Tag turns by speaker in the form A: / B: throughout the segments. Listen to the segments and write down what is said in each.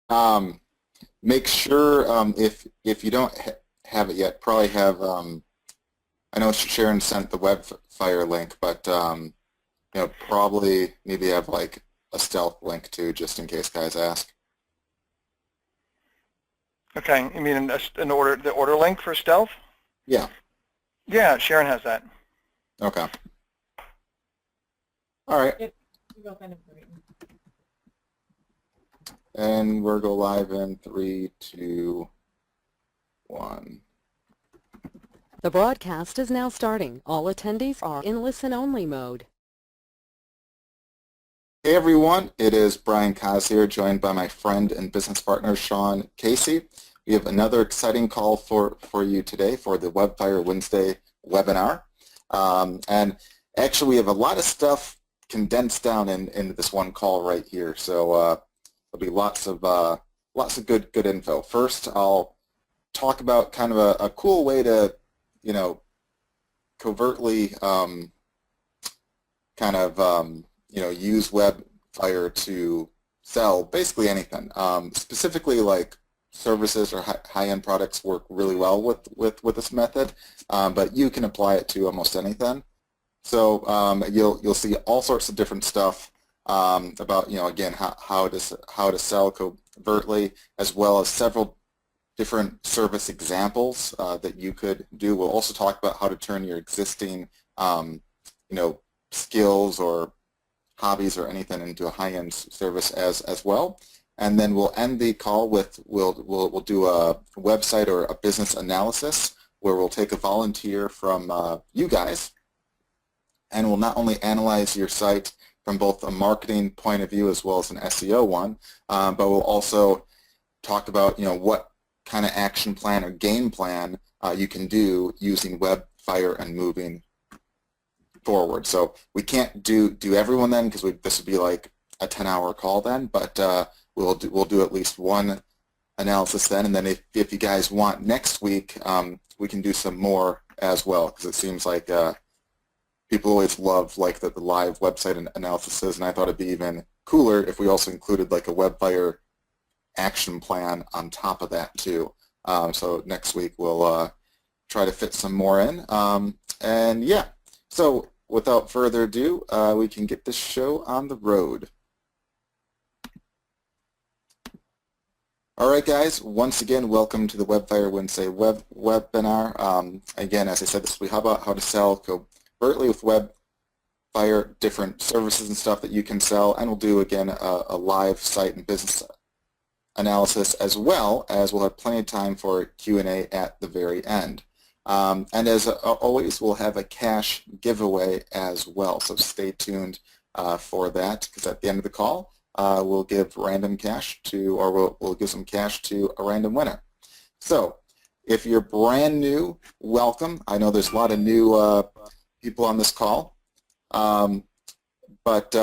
A: Make sure if you don't have it yet, probably have I know Sharon sent the Webfire link, but probably maybe have like a stealth link too, just in case guys ask.
B: Okay, you mean the order link for stealth?
A: Yeah.
B: Yeah, Sharon has that.
A: Okay. All right.
C: Yep.
A: And we'll go live in 3, 2, 1.
D: The broadcast is now starting. All attendees are in listen-only mode.
A: Hey everyone, it is Brian Kaz here, joined by my friend and business partner Sean Casey. We have another exciting call for you today for the Webfire Wednesday webinar. And actually we have a lot of stuff condensed down into this one call right here. So there'll be lots of good info. First, I'll talk about kind of a cool way to, covertly use Webfire to sell basically anything. Specifically, like services or high-end products work really well with this method, but you can apply it to almost anything. So you'll see all sorts of different stuff about again how to sell covertly, as well as several different service examples that you could do. We'll also talk about how to turn your existing skills or hobbies or anything into a high-end service as well. And then we'll end the call with we'll do a website or a business analysis where we'll take a volunteer from you guys, and we'll not only analyze your site from both a marketing point of view as well as an SEO one, but we'll also talk about what kind of action plan or game plan you can do using Webfire and moving forward. So we can't do everyone then, because this would be like a 10-hour call then, but we'll do at least one analysis then, and then if you guys want next week, we can do some more as well, because it seems like people always love like the live website analysis, and I thought it'd be even cooler if we also included like a Webfire action plan on top of that too. So next week we'll try to fit some more in. And yeah, so without further adu, we can get this show on the road. All right, guys, once again, welcome to the Webfire Wednesday webinar. Again, as I said, this will be how to sell covertly with Webfire, different services and stuff that you can sell, and we'll do, again, a live site and business analysis, as well as we'll have plenty of time for Q&A at the very end. And as always, we'll have a cash giveaway as well, so stay tuned for that, because at the end of the call, we'll give random cash to, or we'll give some cash to a random winner. So if you're brand new, welcome. I know there's a lot of new people on this call, but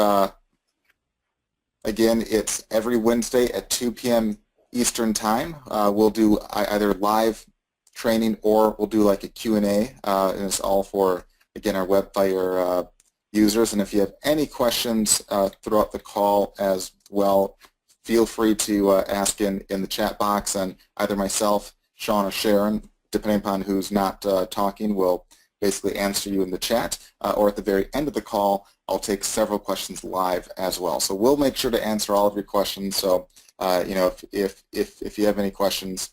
A: again, it's every Wednesday at 2 p.m. Eastern Time. We'll do either live training or we'll do like a Q&A, and it's all for, again, our Webfire users. And if you have any questions throughout the call as well, feel free to ask in the chat box, and either myself, Sean, or Sharon, depending upon who's not talking, will basically answer you in the chat, or at the very end of the call, I'll take several questions live as well. So we'll make sure to answer all of your questions. So if you have any questions,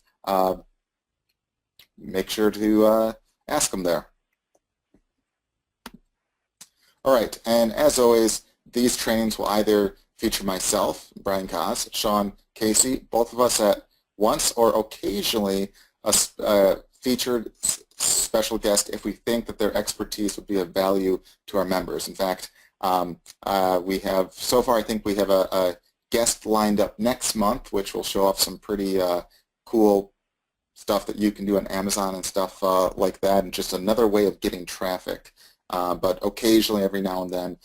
A: make sure to ask them there. All right, and as always, these trainings will either feature myself, Brian Kaz, Sean Casey, both of us at once, or occasionally a featured special guest if we think that their expertise would be of value to our members. In fact, we have, so far I think we have a guest lined up next month, which will show off some pretty cool stuff that you can do on Amazon and stuff like that, and just another way of getting traffic. But occasionally, every now and then,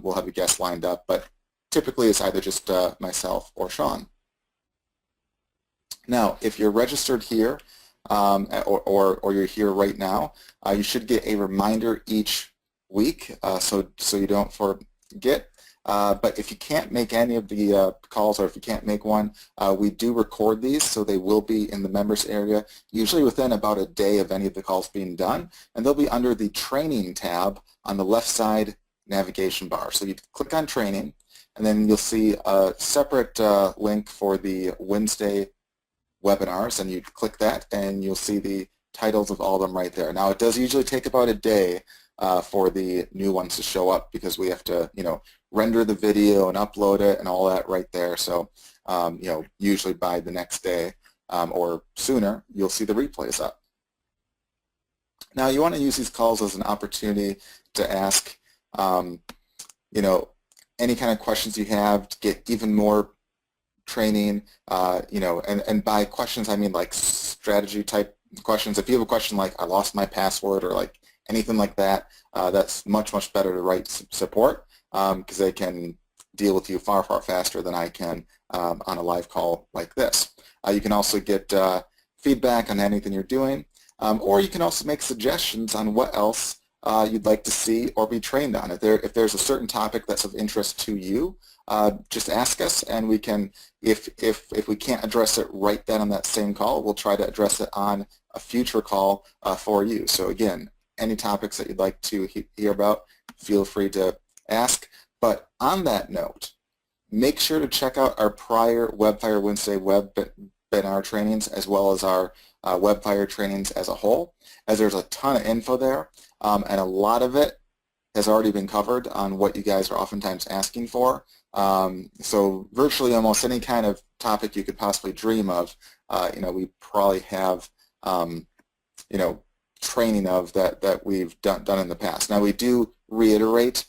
A: we'll have a guest lined up, but typically it's either just myself or Sean. Now, if you're registered here, or you're here right now, you should get a reminder each week, so you don't forget. But if you can't make any of the calls, or if you can't make one, we do record these, so they will be in the members area, usually within about a day of any of the calls being done, and they'll be under the training tab on the left side navigation bar. So you click on training, and then you'll see a separate link for the Wednesday webinars, and you click that and you'll see the titles of all of them right there. Now it does usually take about a day for the new ones to show up, because we have to, render the video and upload it and all that right there. So, usually by the next day or sooner, you'll see the replays up. Now you want to use these calls as an opportunity to ask, any kind of questions you have, to get even more training, and by questions I mean like strategy type questions. If you have a question like, I lost my password, or like anything like that, that's much, much better to write support, because they can deal with you far, far faster than I can on a live call like this. You can also get feedback on anything you're doing, or you can also make suggestions on what else you'd like to see or be trained on. If there's a certain topic that's of interest to you, just ask us, and we can, if we can't address it right then on that same call, we'll try to address it on a future call for you. So again, any topics that you'd like to hear about, feel free to ask. But on that note, make sure to check out our prior Webfire Wednesday webinar trainings, as well as our Webfire trainings as a whole, as there's a ton of info there, and a lot of it has already been covered on what you guys are oftentimes asking for. So virtually almost any kind of topic you could possibly dream of, we probably have, training of that we've done in the past. Now we do reiterate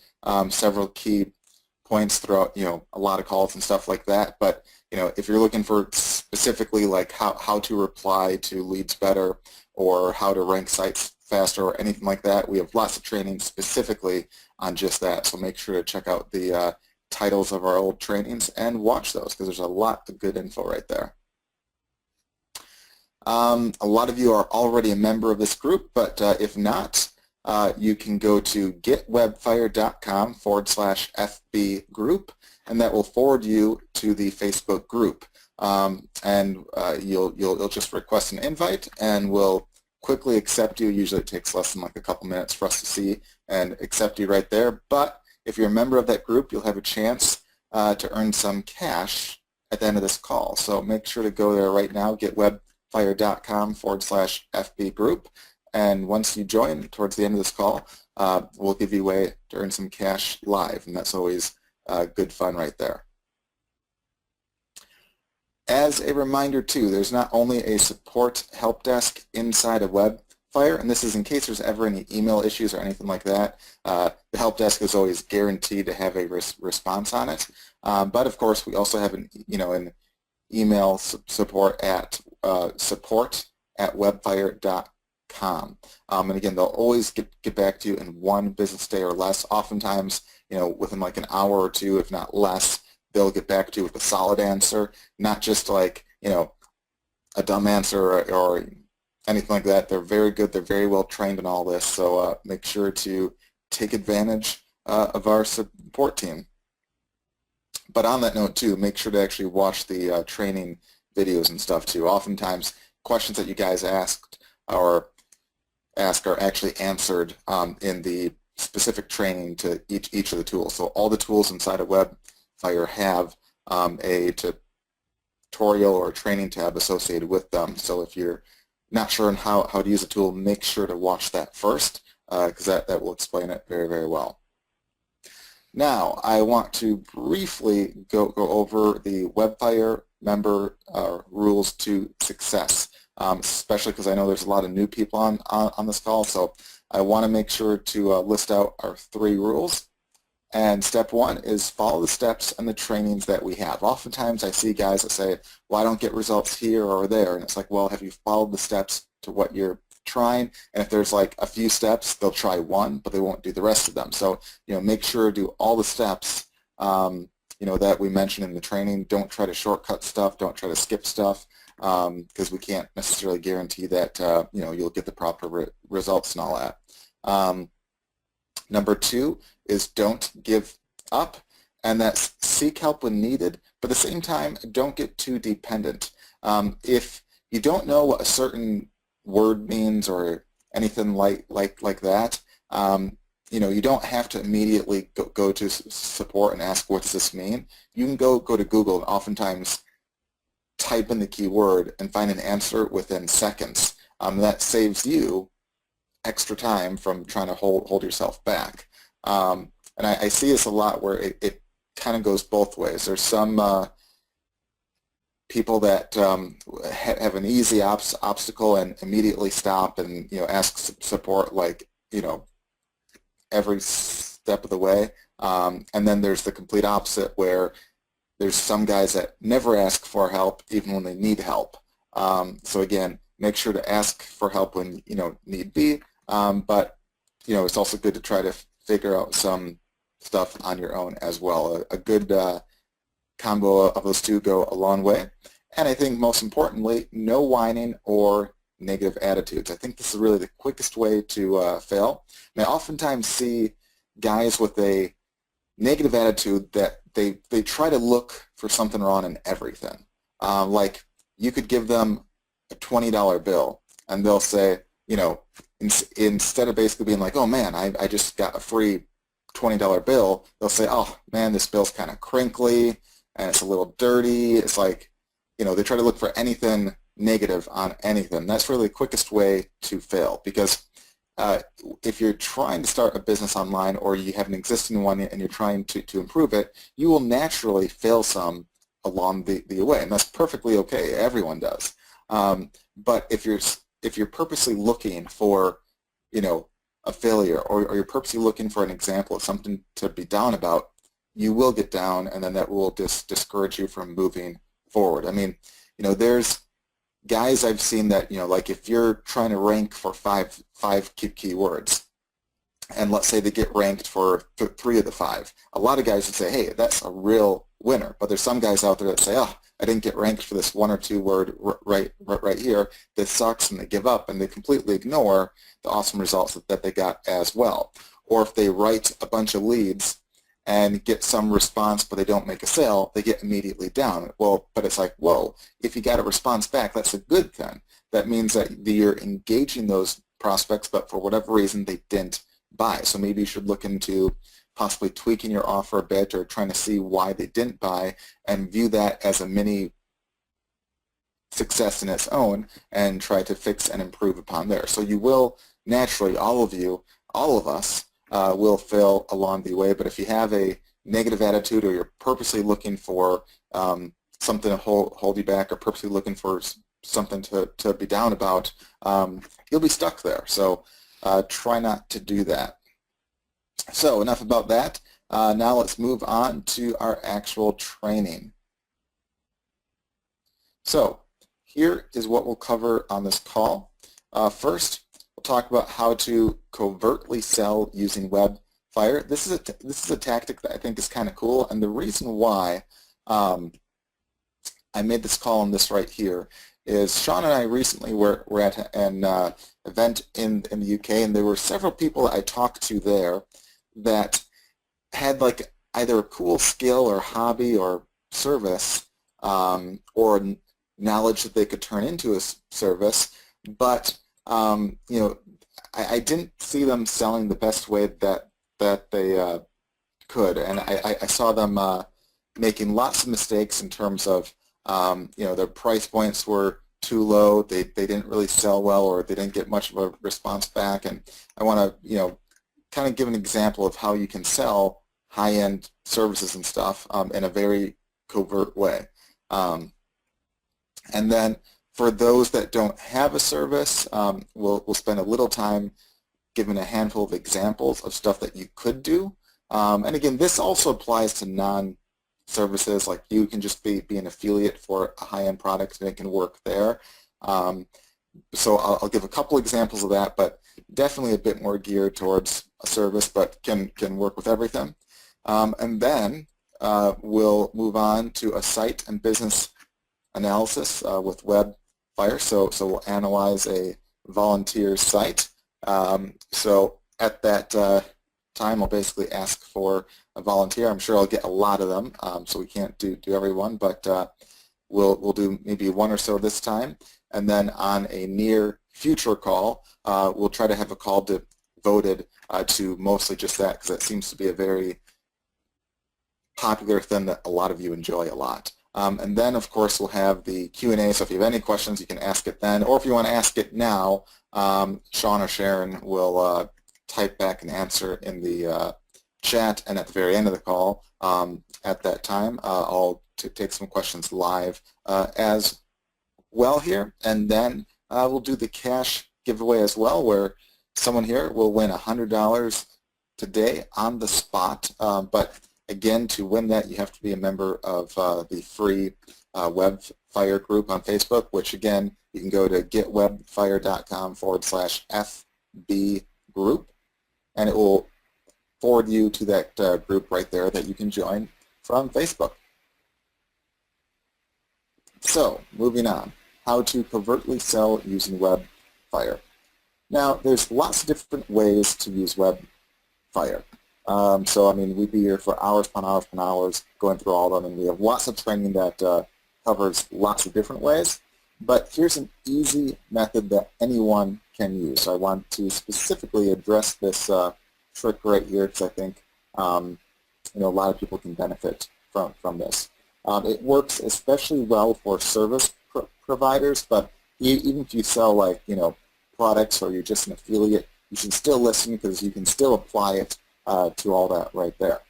A: several key points throughout, a lot of calls and stuff like that. But if you're looking for specifically like how to reply to leads better, or how to rank sites faster, or anything like that, we have lots of training specifically on just that. So make sure to check out the titles of our old trainings and watch those, because there's a lot of good info right there. A lot of you are already a member of this group, but if not, you can go to getwebfire.com/FB group, and that will forward you to the Facebook group. You'll just request an invite, and we'll quickly accept you. Usually it takes less than like a couple minutes for us to see and accept you right there. But if you're a member of that group, you'll have a chance to earn some cash at the end of this call. So make sure to go there right now, getwebfire.com/FB group. And once you join towards the end of this call, we'll give you a way to earn some cash live, and that's always good fun right there. As a reminder too, there's not only a support help desk inside of Webfire, and this is in case there's ever any email issues or anything like that. The help desk is always guaranteed to have a response on it. But of course, we also have an email support at support@webfire.com. And again, they'll always get back to you in one business day or less. Oftentimes, within like an hour or two, if not less, they'll get back to you with a solid answer, not just like, a dumb answer or anything like that. They're very good. They're very well trained in all this. So make sure to take advantage of our support team. But on that note too, make sure to actually watch the training videos and stuff too. Oftentimes, questions that you guys ask are actually answered in the specific training to each of the tools. So all the tools inside of Webfire have a tutorial or a training tab associated with them. So if you're not sure on how to use a tool, make sure to watch that first, because that will explain it very, very well. Now, I want to briefly go over the Webfire member rules to success, especially because I know there's a lot of new people on this call. So I want to make sure to list out our 3 rules. And step 1 is follow the steps and the trainings that we have. Oftentimes I see guys that say, well, I don't get results here or there. And it's like, well, have you followed the steps to what you're trying? And if there's like a few steps, they'll try one, but they won't do the rest of them. So, make sure to do all the steps, that we mentioned in the training. Don't try to shortcut stuff. Don't try to skip stuff, because we can't necessarily guarantee that, you'll get the proper results and all that. Number 2 is don't give up. and that's seek help when needed, but at the same time, don't get too dependent. If you don't know what a certain word means or anything like that, you don't have to immediately go to support and ask, what does this mean? You can go to Google and oftentimes type in the keyword and find an answer within seconds. That saves you extra time from trying to hold yourself back. And I see this a lot where it kind of goes both ways. There's some people that have an easy obstacle and immediately stop and ask support like every step of the way. And then there's the complete opposite where there's some guys that never ask for help even when they need help. So again, make sure to ask for help when need be, but it's also good to try to figure out some stuff on your own as well. A good combo of those two go a long way. And I think most importantly, no whining or negative attitudes. I think this is really the quickest way to fail. And I oftentimes see guys with a negative attitude that they try to look for something wrong in everything. Like you could give them a $20 bill and they'll say, instead of basically being like, oh man, I just got a free $20 bill, they'll say, oh man, this bill's kind of crinkly and it's a little dirty. It's like, they try to look for anything negative on anything. That's really the quickest way to fail, because if you're trying to start a business online or you have an existing one and you're trying to improve it, you will naturally fail some along the way, and that's perfectly okay. Everyone does. But if you're purposely looking for a failure, or you're purposely looking for an example of something to be down about, you will get down, and then that will discourage you from moving forward. I mean, there's guys I've seen that, like if you're trying to rank for five keywords, and let's say they get ranked for 3 of the 5, a lot of guys would say, hey, that's a real winner. But there's some guys out there that say, oh, I didn't get ranked for this 1 or 2 word right here. This sucks, and they give up, and they completely ignore the awesome results that they got as well. Or if they write a bunch of leads and get some response but they don't make a sale, they get immediately down. Well, but it's like, whoa, if you got a response back, that's a good thing. That means that you're engaging those prospects, but for whatever reason they didn't buy. So maybe you should look into possibly tweaking your offer a bit, or trying to see why they didn't buy, and view that as a mini success in its own, and try to fix and improve upon there. So you will naturally, all of us, will fail along the way. But if you have a negative attitude, or you're purposely looking for something to hold you back, or purposely looking for something to be down about, you'll be stuck there. So try not to do that. So enough about that. Now let's move on to our actual training. So here is what we'll cover on this call. First, we'll talk about how to covertly sell using Webfire. This is a tactic that I think is kind of cool, and the reason why I made this call on this right here is Sean and I recently were at an event in the UK, and there were several people that I talked to there that had like either a cool skill or hobby or service or knowledge that they could turn into a service, but I didn't see them selling the best way that they could, and I saw them making lots of mistakes in terms of their price points were too low, they didn't really sell well, or they didn't get much of a response back. And I want to kind of give an example of how you can sell high-end services and stuff in a very covert way. And then for those that don't have a service, we'll spend a little time giving a handful of examples of stuff that you could do. And again, this also applies to non-services, like you can just be an affiliate for a high-end product and it can work there. So I'll give a couple examples of that, but definitely a bit more geared towards a service, but can work with everything. And then we'll move on to a site and business analysis with Webfire. So we'll analyze a volunteer site. So at that time, I'll basically ask for a volunteer. I'm sure I'll get a lot of them, so we can't do everyone, but we'll do maybe one or so this time. And then on a near future call, we'll try to have a call devoted to mostly just that, because that seems to be a very popular thing that a lot of you enjoy a lot. And then, of course, we'll have the Q&A, so if you have any questions, you can ask it then. Or if you want to ask it now, Sean or Sharon will type back an answer in the chat, and at the very end of the call, at that time, I'll take some questions live as well here. And then we'll do the cash giveaway as well, where someone here will win $100 today on the spot. But again, to win that, you have to be a member of the free Webfire group on Facebook, which again, you can go to getwebfire.com/FB group, and it will forward you to that group right there that you can join from Facebook. So, moving on, how to covertly sell using Webfire. Now, there's lots of different ways to use Webfire. So, I mean, we'd be here for hours upon hours upon hours going through all of them, and we have lots of training that covers lots of different ways. But here's an easy method that anyone can use. So I want to specifically address this trick right here, because I think a lot of people can benefit from this. It works especially well for service providers, but even if you sell products, or you're just an affiliate, you should still listen, because you can still apply it to all that right there.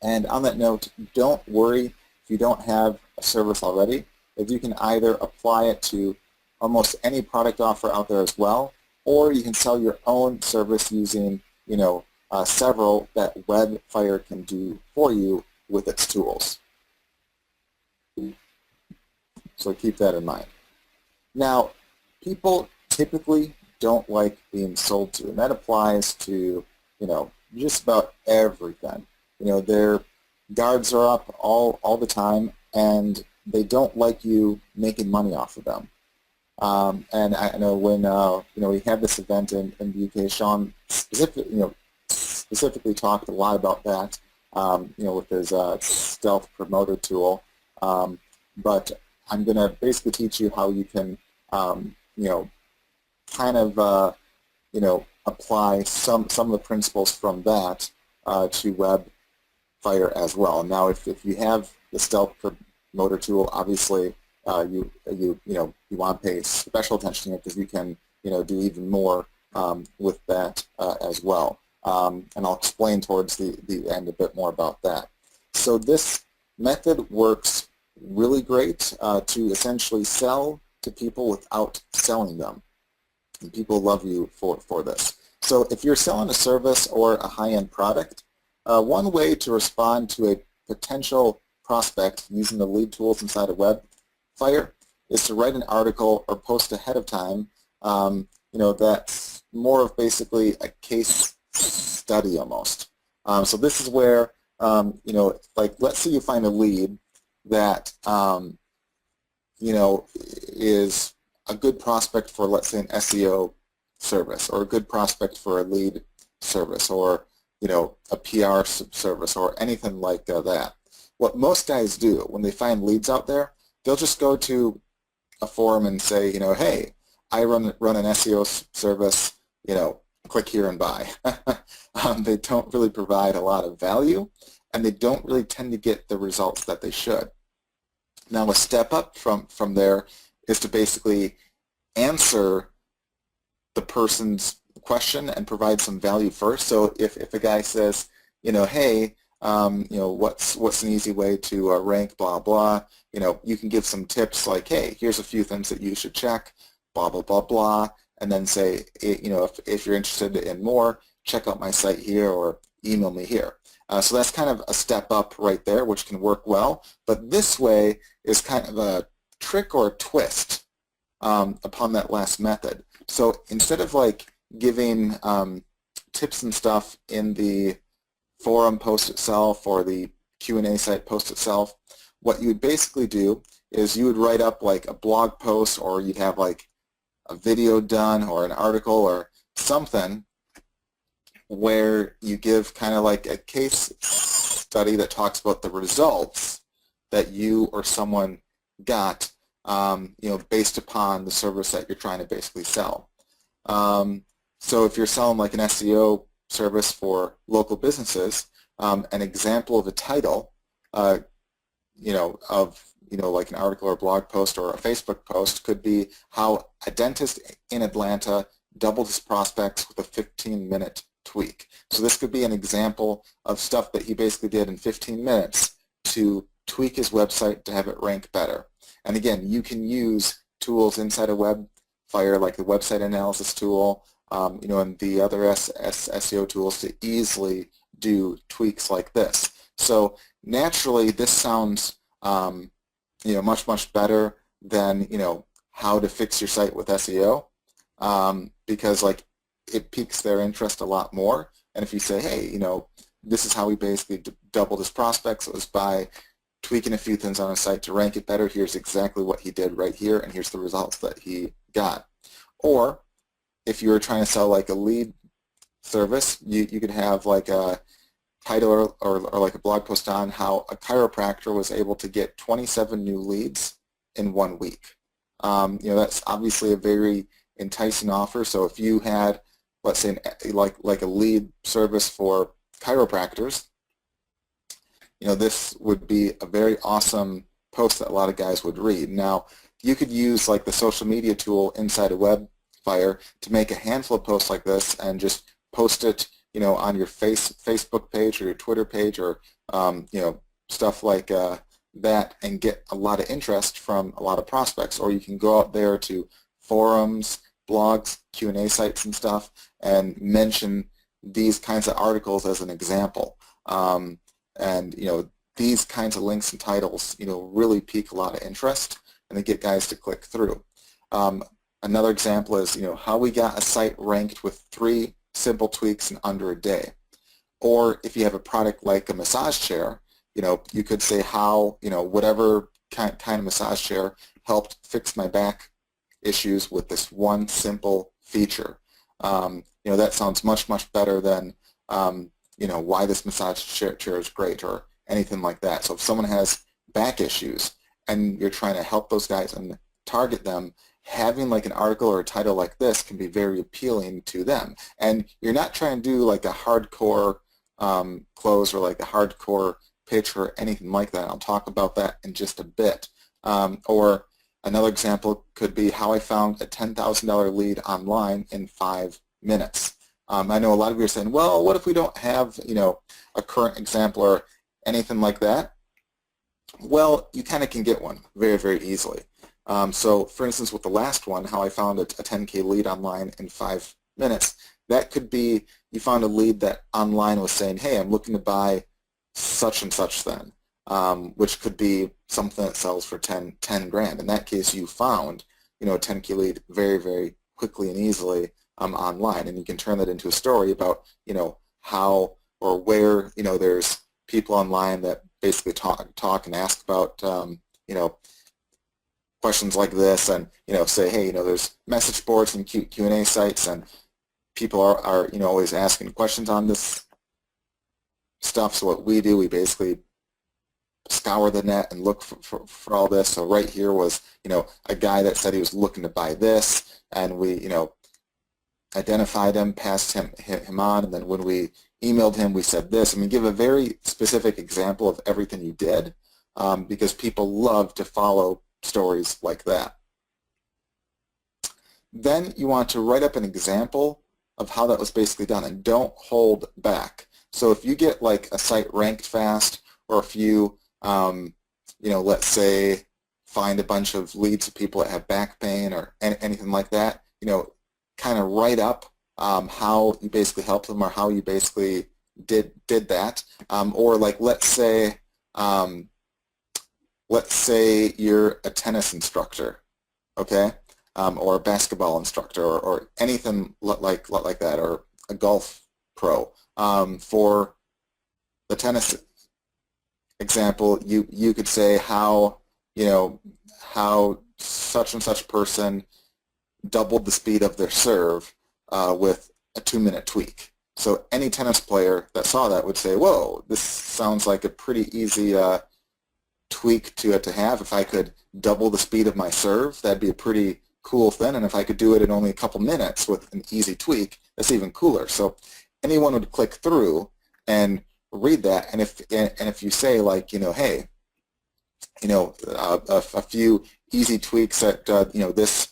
A: And on that note, don't worry if you don't have a service already. If you can either apply it to almost any product offer out there as well, or you can sell your own service using several that Webfire can do for you with its tools. So keep that in mind. Now, people typically don't like being sold to, and that applies to just about everything. Their guards are up all the time, and they don't like you making money off of them. And I know when we had this event in the UK, Sean specifically talked a lot about that, with his stealth promoter tool. But I'm going to basically teach you how you can, apply some of the principles from that to Webfire as well. Now, if you have the stealth promoter tool, obviously you want to pay special attention to it, because you can do even more with that as well. And I'll explain towards the end a bit more about that. So this method works really great to essentially sell to people without selling them. And people love you for this. So if you're selling a service or a high-end product, one way to respond to a potential prospect using the lead tools inside of Webfire is to write an article or post ahead of time, that's more of basically a case study almost. So this is where, let's say you find a lead that, is a good prospect for, let's say, an SEO service, or a good prospect for a lead service, or a PR service, or anything like that. What most guys do when they find leads out there, they'll just go to a forum and say, hey, I run an SEO service, click here and buy. They don't really provide a lot of value, and they don't really tend to get the results that they should. Now, a step up from there is to basically answer the person's question and provide some value first. So if a guy says, hey, what's an easy way to rank blah blah, you can give some tips like, hey, here's a few things that you should check, blah blah blah blah, and then say, if you're interested in more, check out my site here, or email me here. So that's kind of a step up right there, which can work well. But this way is kind of a trick or a twist upon that last method. So instead of giving tips and stuff in the forum post itself or the Q&A site post itself, what you would basically do is you would write up a blog post, or you'd have a video done, or an article or something where you give kind of like a case study that talks about the results that you or someone got, based upon the service that you're trying to basically sell. So if you're selling like an SEO service for local businesses, an example of a title, like an article or a blog post or a Facebook post could be how a dentist in Atlanta doubled his prospects with a 15-minute tweak. So this could be an example of stuff that he basically did in 15 minutes to tweak his website to have it rank better. And again, you can use tools inside of Webfire like the website analysis tool, and the other SEO tools to easily do tweaks like this. So naturally, this sounds much better than how to fix your site with SEO, because like it piques their interest a lot more. And if you say, hey, this is how we basically doubled his prospects, it was by tweaking a few things on his site to rank it better. Here's exactly what he did right here, and here's the results that he got. Or if you were trying to sell like a lead service, you could have like a title or like a blog post on how a chiropractor was able to get 27 new leads in 1 week. That's obviously a very enticing offer. So if you had, let's say, like a lead service for chiropractors, this would be a very awesome post that a lot of guys would read. Now, you could use like the social media tool inside of Webfire to make a handful of posts like this and just post it, on your Facebook page or your Twitter page or, stuff like that, and get a lot of interest from a lot of prospects. Or you can go out there to forums, blogs, Q&A sites and stuff and mention these kinds of articles as an example. And these kinds of links and titles, really pique a lot of interest, and they get guys to click through. Another example is, how we got a site ranked with 3 simple tweaks in under a day. Or if you have a product like a massage chair, you could say how, whatever kind of massage chair helped fix my back issues with this one simple feature. That sounds much better than why this massage chair is great or anything like that. So if someone has back issues and you're trying to help those guys and target them, having like an article or a title like this can be very appealing to them. And you're not trying to do like a hardcore close or like a hardcore pitch or anything like that. I'll talk about that in just a bit. Or another example could be how I found a $10,000 lead online in 5 minutes. I know a lot of you are saying, well, what if we don't have, a current example or anything like that? Well, you kind of can get one very easily. So, for instance, with the last one, how I found a 10K lead online in 5 minutes, that could be you found a lead that online was saying, hey, I'm looking to buy such and such thing, which could be something that sells for 10 grand. In that case, you found, a 10K lead very quickly and easily online, and you can turn that into a story about, how or where, there's people online that basically talk and ask about, questions like this, and say, hey, there's message boards and Q&A sites, and people are always asking questions on this stuff. So what we do, we basically scour the net and look for all this. So right here was a guy that said he was looking to buy this, and we identified him, passed him on, and then when we emailed him, we said this. I mean, give a very specific example of everything you did, because people love to follow stories like that. Then you want to write up an example of how that was basically done, and don't hold back. So if you get like a site ranked fast, or if you, let's say, find a bunch of leads of people that have back pain or anything like that, kind of write up how you basically helped them or how you basically did that. Or like let's say you're a tennis instructor, okay, or a basketball instructor, or anything like that, or a golf pro. For the tennis example, you could say how such and such person doubled the speed of their serve with a 2-minute tweak. So any tennis player that saw that would say, whoa, this sounds like a pretty easy tweak to have. If I could double the speed of my serve, that'd be a pretty cool thing. And if I could do it in only a couple minutes with an easy tweak, that's even cooler. So anyone would click through and read that. And if you say, like, hey, a few easy tweaks that this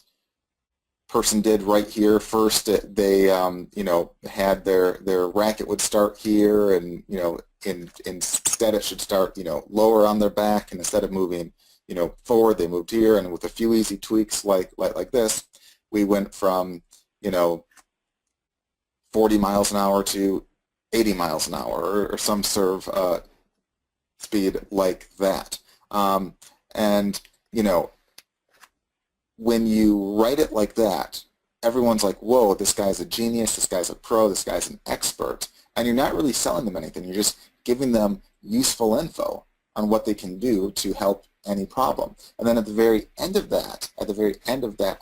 A: person did right here. First, they had their racket would start here, and instead it should start lower on their back, and instead of moving forward, they moved here. And with a few easy tweaks like this, we went from 40 miles an hour to 80 miles an hour, or some serve speed like that. And when you write it like that, everyone's like, whoa, this guy's a genius, this guy's a pro, this guy's an expert. And you're not really selling them anything. You're just giving them useful info on what they can do to help any problem. And then at the very end of that,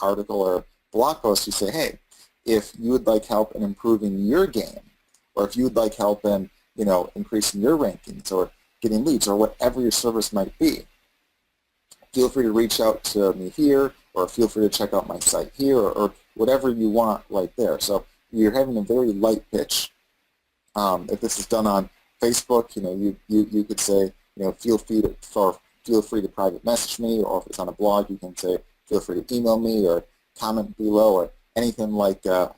A: article or blog post, you say, hey, if you would like help in improving your game, or if you would like help in increasing your rankings or getting leads or whatever your service might be, feel free to reach out to me here, or feel free to check out my site here, or whatever you want right there. So you're having a very light pitch. If this is done on Facebook, you could say, feel free to private message me, or if it's on a blog, you can say, feel free to email me or comment below or anything like that.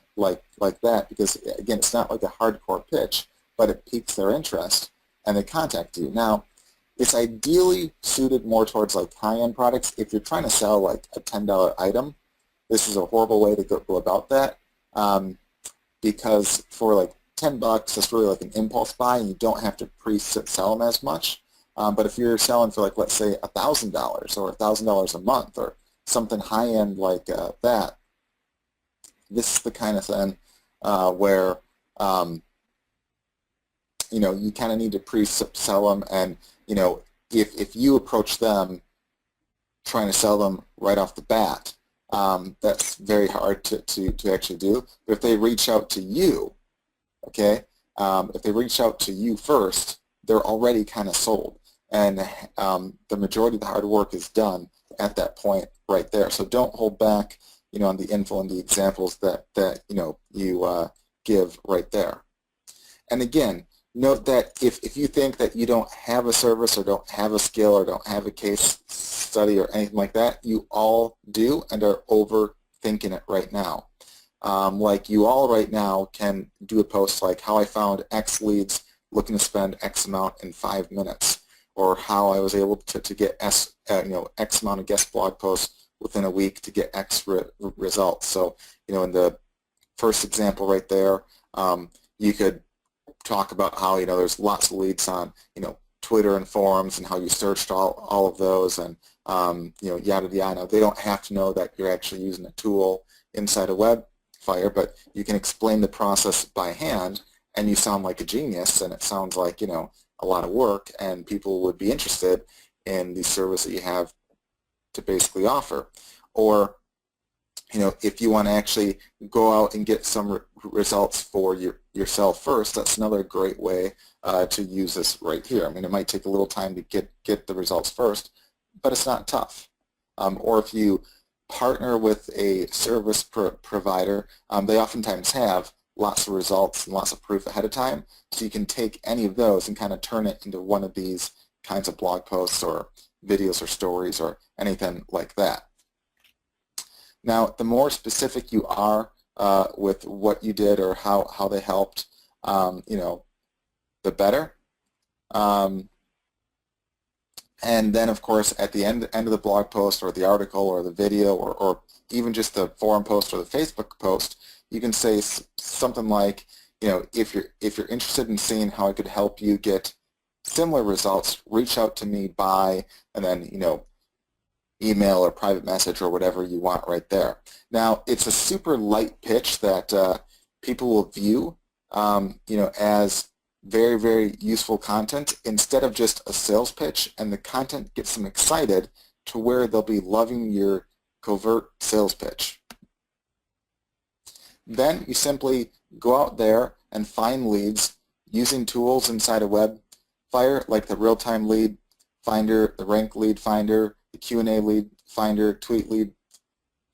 A: Because again, it's not like a hardcore pitch, but it piques their interest and they contact you. Now, it's ideally suited more towards like high-end products. If you're trying to sell like a $10 item, this is a horrible way to go about that, because for like $10, that's really like an impulse buy, and you don't have to pre-sell them as much. But if you're selling for like, let's say $1,000 or $1,000 a month or something high-end like that, this is the kind of thing where you kind of need to pre-sell them, and if you approach them trying to sell them right off the bat, that's very hard to actually do. But if they reach out to you, okay, if they reach out to you first, they're already kind of sold, and the majority of the hard work is done at that point right there. So don't hold back, on the info and the examples that you give right there. And again, note that if you think that you don't have a service or don't have a skill or don't have a case study or anything like that, you all do and are overthinking it right now. Like you all right now can do a post like how I found X leads looking to spend X amount in 5 minutes, or how I was able to get X amount of guest blog posts within a week to get X results. So in the first example right there, you could talk about how there's lots of leads on Twitter and forums, and how you searched all of those, and yada yada. They don't have to know that you're actually using a tool inside a Webfire, but you can explain the process by hand, and you sound like a genius, and it sounds like a lot of work, and people would be interested in the service that you have to basically offer. Or if you want to actually go out and get some results for yourself first, that's another great way to use this right here. I mean, it might take a little time to get the results first, but it's not tough. Or if you partner with a service provider, they oftentimes have lots of results and lots of proof ahead of time, so you can take any of those and kind of turn it into one of these kinds of blog posts or videos or stories or anything like that. Now, the more specific you are with what you did or how they helped, the better. And then, of course, at the end of the blog post or the article or the video or even just the forum post or the Facebook post, you can say something like, if you're interested in seeing how I could help you get similar results, reach out to me by, and then, email or private message or whatever you want right there. Now, it's a super light pitch that people will view, as very, very useful content instead of just a sales pitch, and the content gets them excited to where they'll be loving your covert sales pitch. Then you simply go out there and find leads using tools inside of Webfire like the real-time lead finder, the rank lead finder, the Q&A lead finder, tweet lead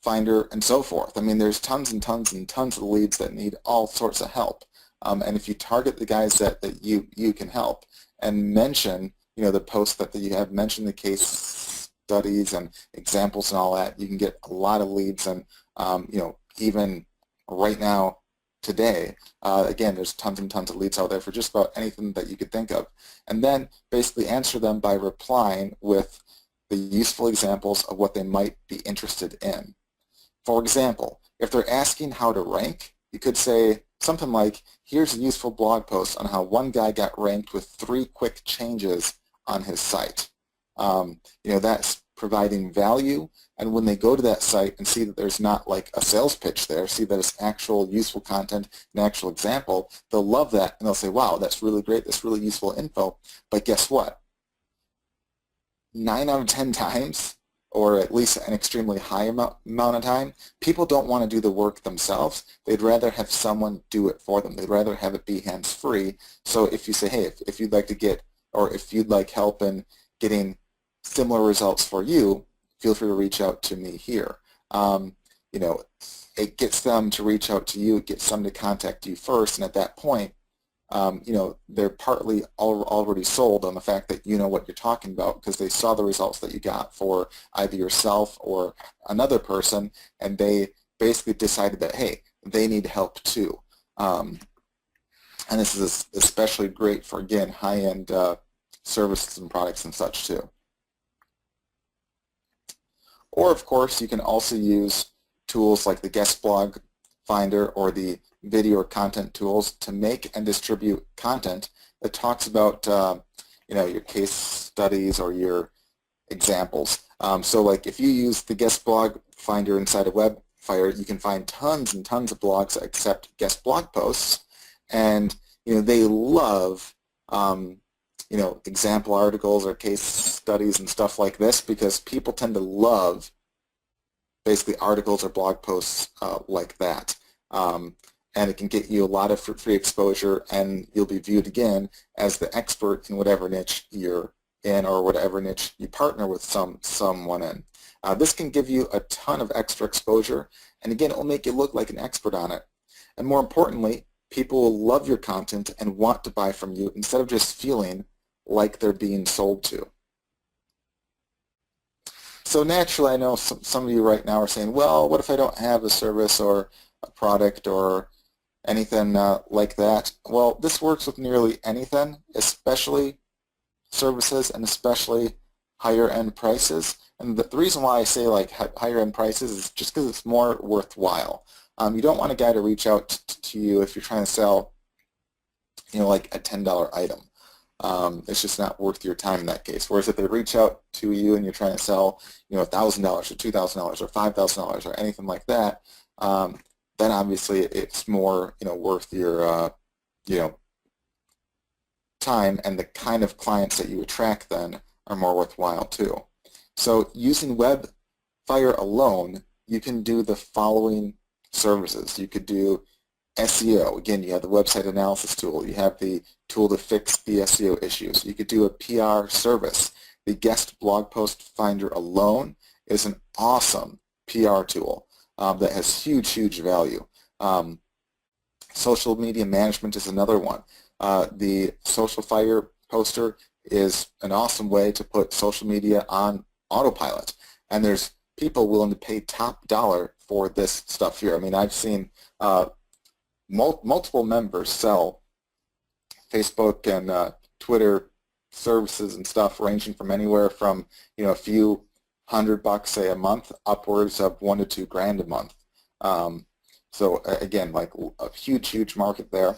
A: finder, and so forth. I mean, there's tons and tons and tons of leads that need all sorts of help. And if you target the guys that you can help and mention, the posts that you have mentioned, the case studies and examples and all that, you can get a lot of leads. And, even right now, today, again, there's tons and tons of leads out there for just about anything that you could think of. And then basically answer them by replying with the useful examples of what they might be interested in. For example, if they're asking how to rank, you could say something like, here's a useful blog post on how one guy got ranked with 3 quick changes on his site. That's providing value, and when they go to that site and see that there's not like a sales pitch there, see that it's actual useful content, an actual example, they'll love that and they'll say, wow, that's really great, that's really useful info. But guess what? 9 out of 10 times, or at least an extremely high amount of time, people don't want to do the work themselves. They'd rather have someone do it for them. They'd rather have it be hands-free. So if you say, hey, if you'd like to get, or if you'd like help in getting similar results for you, feel free to reach out to me here. It gets them to reach out to you, it gets them to contact you first, and at that point, they're partly already sold on the fact that you know what you're talking about because they saw the results that you got for either yourself or another person, and they basically decided that, hey, they need help too. And this is especially great for, again, high-end services and products and such too. Or, of course, you can also use tools like the guest blog finder or the video or content tools to make and distribute content that talks about your case studies or your examples. So like if you use the guest blog finder inside of Webfire, you can find tons and tons of blogs that accept guest blog posts, and they love example articles or case studies and stuff like this because people tend to love basically articles or blog posts like that. And it can get you a lot of free exposure, and you'll be viewed again as the expert in whatever niche you're in or whatever niche you partner with someone in. This can give you a ton of extra exposure, and again, it will make you look like an expert on it. And more importantly, people will love your content and want to buy from you instead of just feeling like they're being sold to. So naturally, I know some of you right now are saying, well, what if I don't have a service or a product or anything like that? Well, this works with nearly anything, especially services and especially higher end prices. And the reason why I say like higher end prices is just because it's more worthwhile. You don't want a guy to reach out to you if you're trying to sell, like a $10 item. It's just not worth your time in that case. Whereas if they reach out to you and you're trying to sell, $1,000 or $2,000 or $5,000 or anything like that, then obviously it's more, worth your, time, and the kind of clients that you attract then are more worthwhile too. So using Webfire alone, you can do the following services. You could do SEO. Again, you have the website analysis tool. You have the tool to fix the SEO issues. You could do a PR service. The guest blog post finder alone is an awesome PR tool that has huge, huge value. Social media management is another one. The Social Fire poster is an awesome way to put social media on autopilot. And there's people willing to pay top dollar for this stuff here. I mean, I've seen multiple members sell Facebook and Twitter services and stuff ranging from anywhere from a few $100, say, a month upwards of $1 to $2 grand a month. So again, like a huge market there,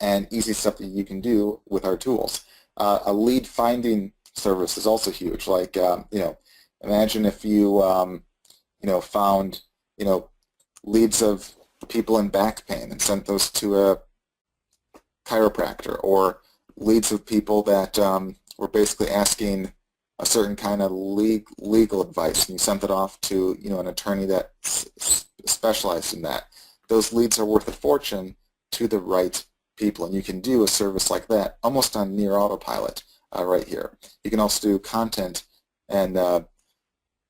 A: and easy stuff that you can do with our tools. A lead finding service is also huge. Like imagine if you found leads of people in back pain and sent those to a chiropractor, or leads of people that were basically asking a certain kind of legal advice, and you sent it off to an attorney that specialized in that. those leads are worth a fortune to the right people. And you can do a service like that almost on near autopilot right here. You can also do content and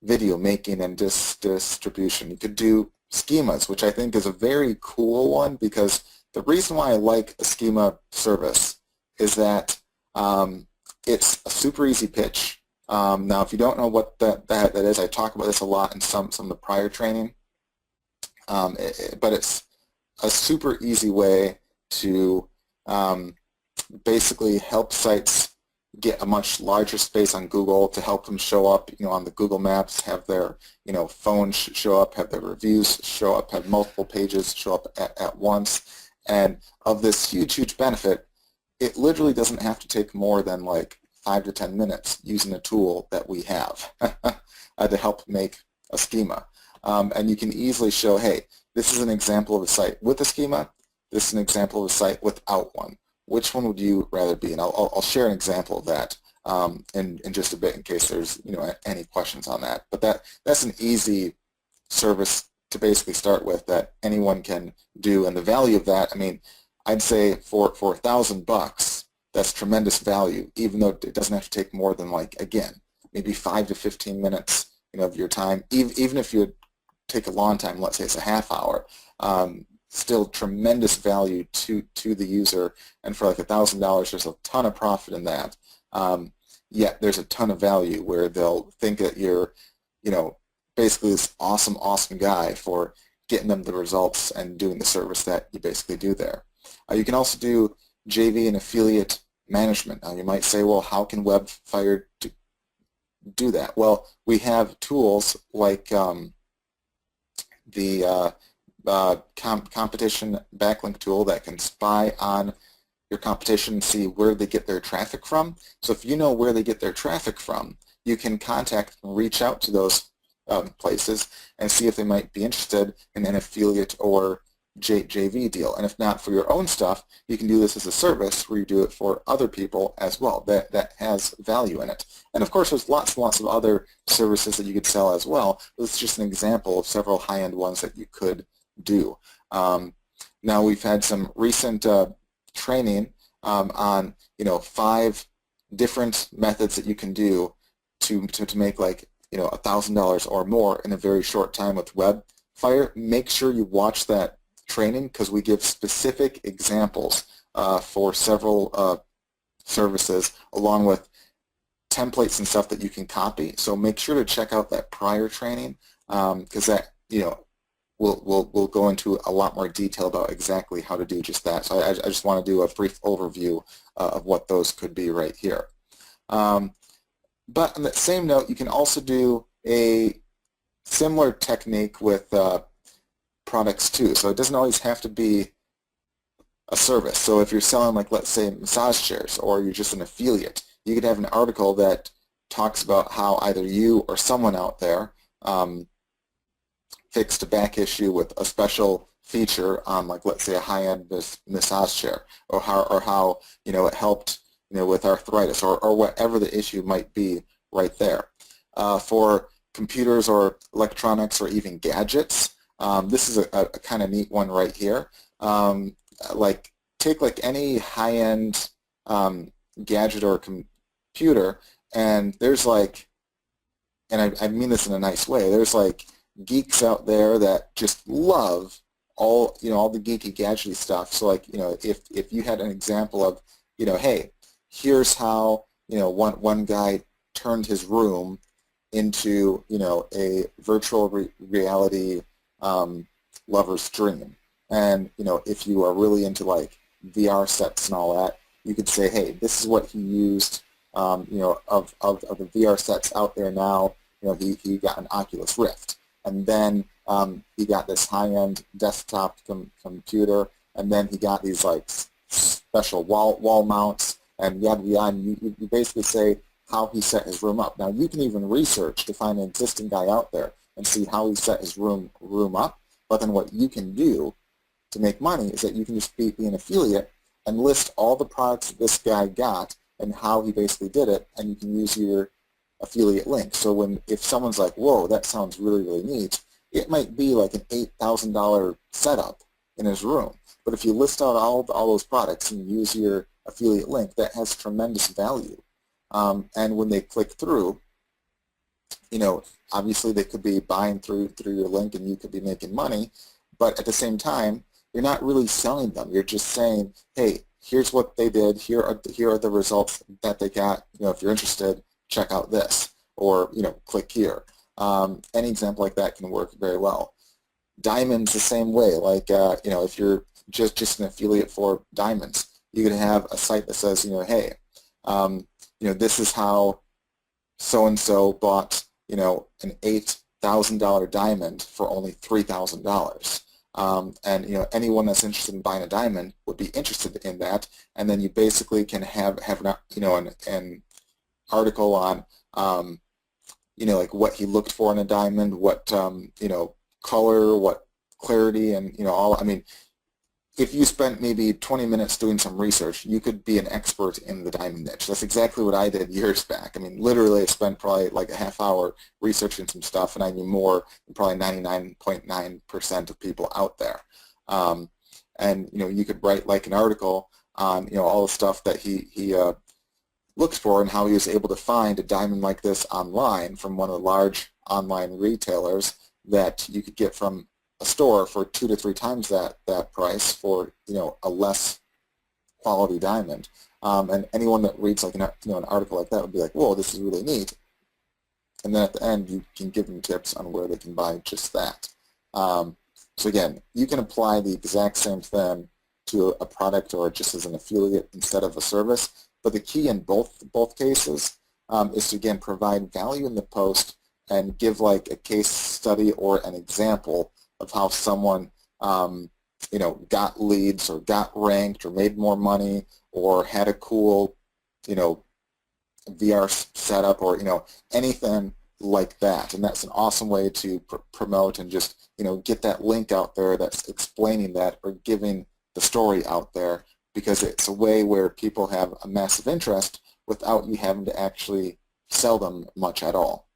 A: video making and distribution. You could do schemas, which I think is a very cool one, because the reason why I like a schema service is that it's a super easy pitch. Now, if you don't know what that is, I talk about this a lot in some of the prior training, but it's a super easy way to basically help sites get a much larger space on Google, to help them show up, on the Google Maps, have their, phone show up, have their reviews show up, have multiple pages show up at once. And of this huge benefit, it literally doesn't have to take more than like 5 to 10 minutes using a tool that we have to help make a schema. And you can easily show, hey, this is an example of a site with a schema, this is an example of a site without one. Which one would you rather be? And I'll share an example of that in just a bit, in case there's any questions on that. But that's an easy service to basically start with that anyone can do, and the value of that, I mean, I'd say for $1,000, that's tremendous value, even though it doesn't have to take more than, like, again, maybe 5 to 15 minutes of your time. Even if you take a long time, let's say it's a half hour, still tremendous value to the user, and for like $1,000, there's a ton of profit in that. Yet there's a ton of value where they'll think that you're, basically this awesome guy for getting them the results and doing the service that you basically do there. You can also do JV and affiliate management. Now you might say, well, how can Webfire do that? Well, we have tools like the competition backlink tool that can spy on your competition and see where they get their traffic from. So if you know where they get their traffic from, you can contact and reach out to those places and see if they might be interested in an affiliate or JV deal. And if not for your own stuff, you can do this as a service where you do it for other people as well. That has value in it. And of course, there's lots and lots of other services that you could sell as well. This is just an example of several high-end ones that you could do. Now we've had some recent training on 5 different methods that you can do to make like $1,000 or more in a very short time with Webfire. Make sure you watch that training, because we give specific examples for several services, along with templates and stuff that you can copy. So make sure to check out that prior training, because that we'll go into a lot more detail about exactly how to do just that. So I just want to do a brief overview of what those could be right here. But on that same note, you can also do a similar technique with products too. So it doesn't always have to be a service. So if you're selling, like, let's say, massage chairs, or you're just an affiliate, you could have an article that talks about how either you or someone out there fixed a back issue with a special feature on, like, let's say, a high-end massage chair, or how it helped with arthritis, or whatever the issue might be right there. For computers or electronics or even gadgets, this is a kind of neat one right here. Take any high-end gadget or computer, and there's and I mean this in a nice way, there's geeks out there that just love all the geeky gadgety stuff. So if you had an example of hey, here's how one guy turned his room into a virtual reality lover's dream, and if you are really into VR sets and all that, you could say, hey, this is what he used of the VR sets out there now. He got an Oculus Rift, and then he got this high-end desktop computer, and then he got these special wall mounts, and yada yada. And you basically say how he set his room up. Now you can even research to find an existing guy out there and see how he set his room up. But then what you can do to make money is that you can just be an affiliate and list all the products that this guy got and how he basically did it, and you can use your affiliate link. So if someone's like, whoa, that sounds really neat, it might be like an $8,000 setup in his room. But if you list out all those products and use your affiliate link, that has tremendous value. And when they click through, obviously they could be buying through your link and you could be making money, but at the same time, you're not really selling them. You're just saying, hey, here's what they did. Here are the results that they got. If you're interested, check out this, or click here. Any example like that can work very well. Diamonds the same way. Like if you're just an affiliate for diamonds, you can have a site that says, hey, this is how so and so bought an $8,000 diamond for only $3,000. And anyone that's interested in buying a diamond would be interested in that, and then you basically can have an article on like what he looked for in a diamond, what color, what clarity, and all. I mean, if you spent maybe 20 minutes doing some research, you could be an expert in the diamond niche. That's exactly what I did years back. I mean, literally I spent probably like a half hour researching some stuff, and I knew more than probably 99.9% of people out there. And you could write like an article on all the stuff that he looks for and how he was able to find a diamond like this online from one of the large online retailers that you could get from a store for 2 to 3 times that price for a less quality diamond. And anyone that reads like an article like that would be like, whoa, this is really neat. And then at the end, you can give them tips on where they can buy just that. So again, you can apply the exact same thing to a product or just as an affiliate instead of a service. But the key in both cases is to, again, provide value in the post and give like a case study or an example of how someone got leads or got ranked or made more money or had a cool VR setup or anything like that. And that's an awesome way to promote and just get that link out there that's explaining that or giving the story out there, because it's a way where people have a massive interest without you having to actually sell them much at all.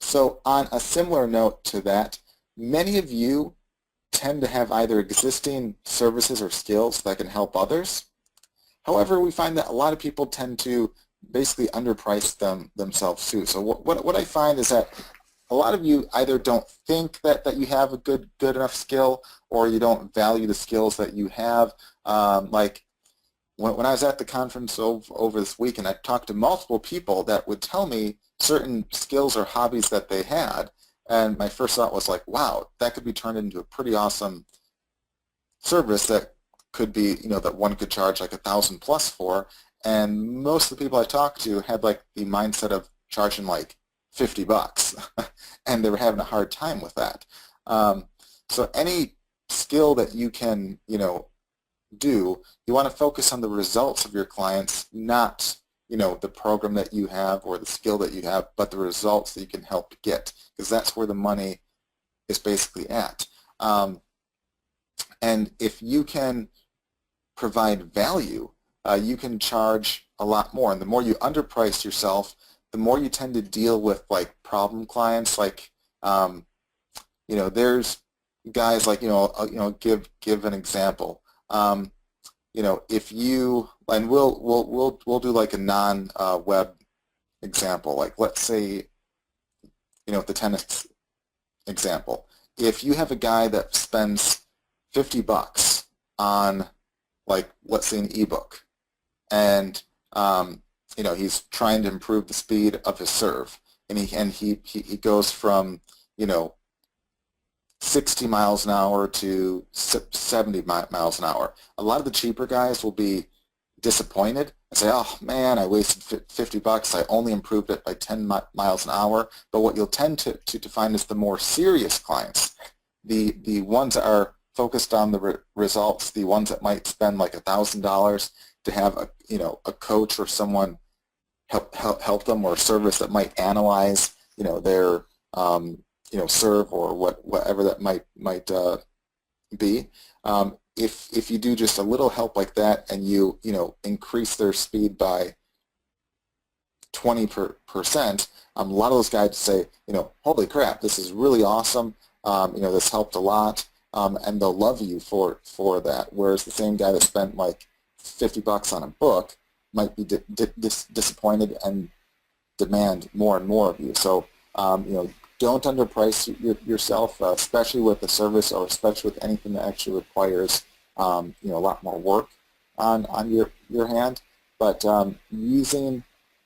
A: So on a similar note to that, many of you tend to have either existing services or skills that can help others. However, we find that a lot of people tend to basically underprice themselves too. So what I find is that a lot of you either don't think that you have a good enough skill, or you don't value the skills that you have. Like when I was at the conference over this week, and I talked to multiple people that would tell me certain skills or hobbies that they had, and my first thought was like, wow, that could be turned into a pretty awesome service that could be, that one could charge like $1,000+ for. And most of the people I talked to had like the mindset of charging like $50, and they were having a hard time with that. So any skill that you can, do, you want to focus on the results of your clients, not the program that you have or the skill that you have, but the results that you can help get, because that's where the money is basically at. And if you can provide value, you can charge a lot more. And the more you underprice yourself, the more you tend to deal with like problem clients. Like, there's guys like, give an example. If you, and we'll do like a non-web example, like let's say, the tennis example. If you have a guy that spends $50 on, like, let's say an ebook, and he's trying to improve the speed of his serve, and he goes from 60 miles an hour to 70 miles an hour. A lot of the cheaper guys will be disappointed and say, oh man, I wasted $50. I only improved it by 10 miles an hour. But what you'll tend to find is the more serious clients, the ones that are focused on the results, the ones that might spend like $1,000 to have a coach or someone help them, or a service that might analyze their serve or whatever that might be. If you do just a little help like that, and you increase their speed by 20%, a lot of those guys say, holy crap, this is really awesome. This helped a lot, and they'll love you for that. Whereas the same guy that spent like $50 on a book might be disappointed and demand more and more of you. So, don't underprice yourself, especially with a service or especially with anything that actually requires, a lot more work on your hand. But using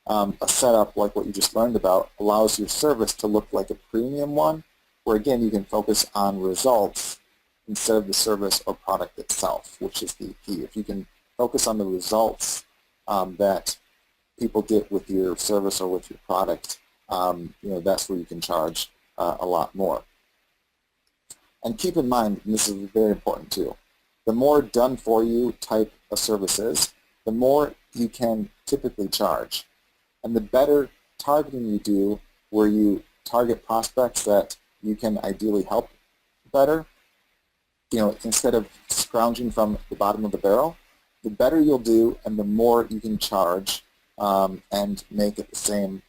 A: a setup like what you just learned about allows your service to look like a premium one, where again you can focus on results instead of the service or product itself, which is the key. If you can focus on the results that people get with your service or with your product, that's where you can charge a lot more. And keep in mind, and this is very important too, the more done-for-you type of services, the more you can typically charge. And the better targeting you do, where you target prospects that you can ideally help better, instead of scrounging from the bottom of the barrel, the better you'll do and the more you can charge and make at the same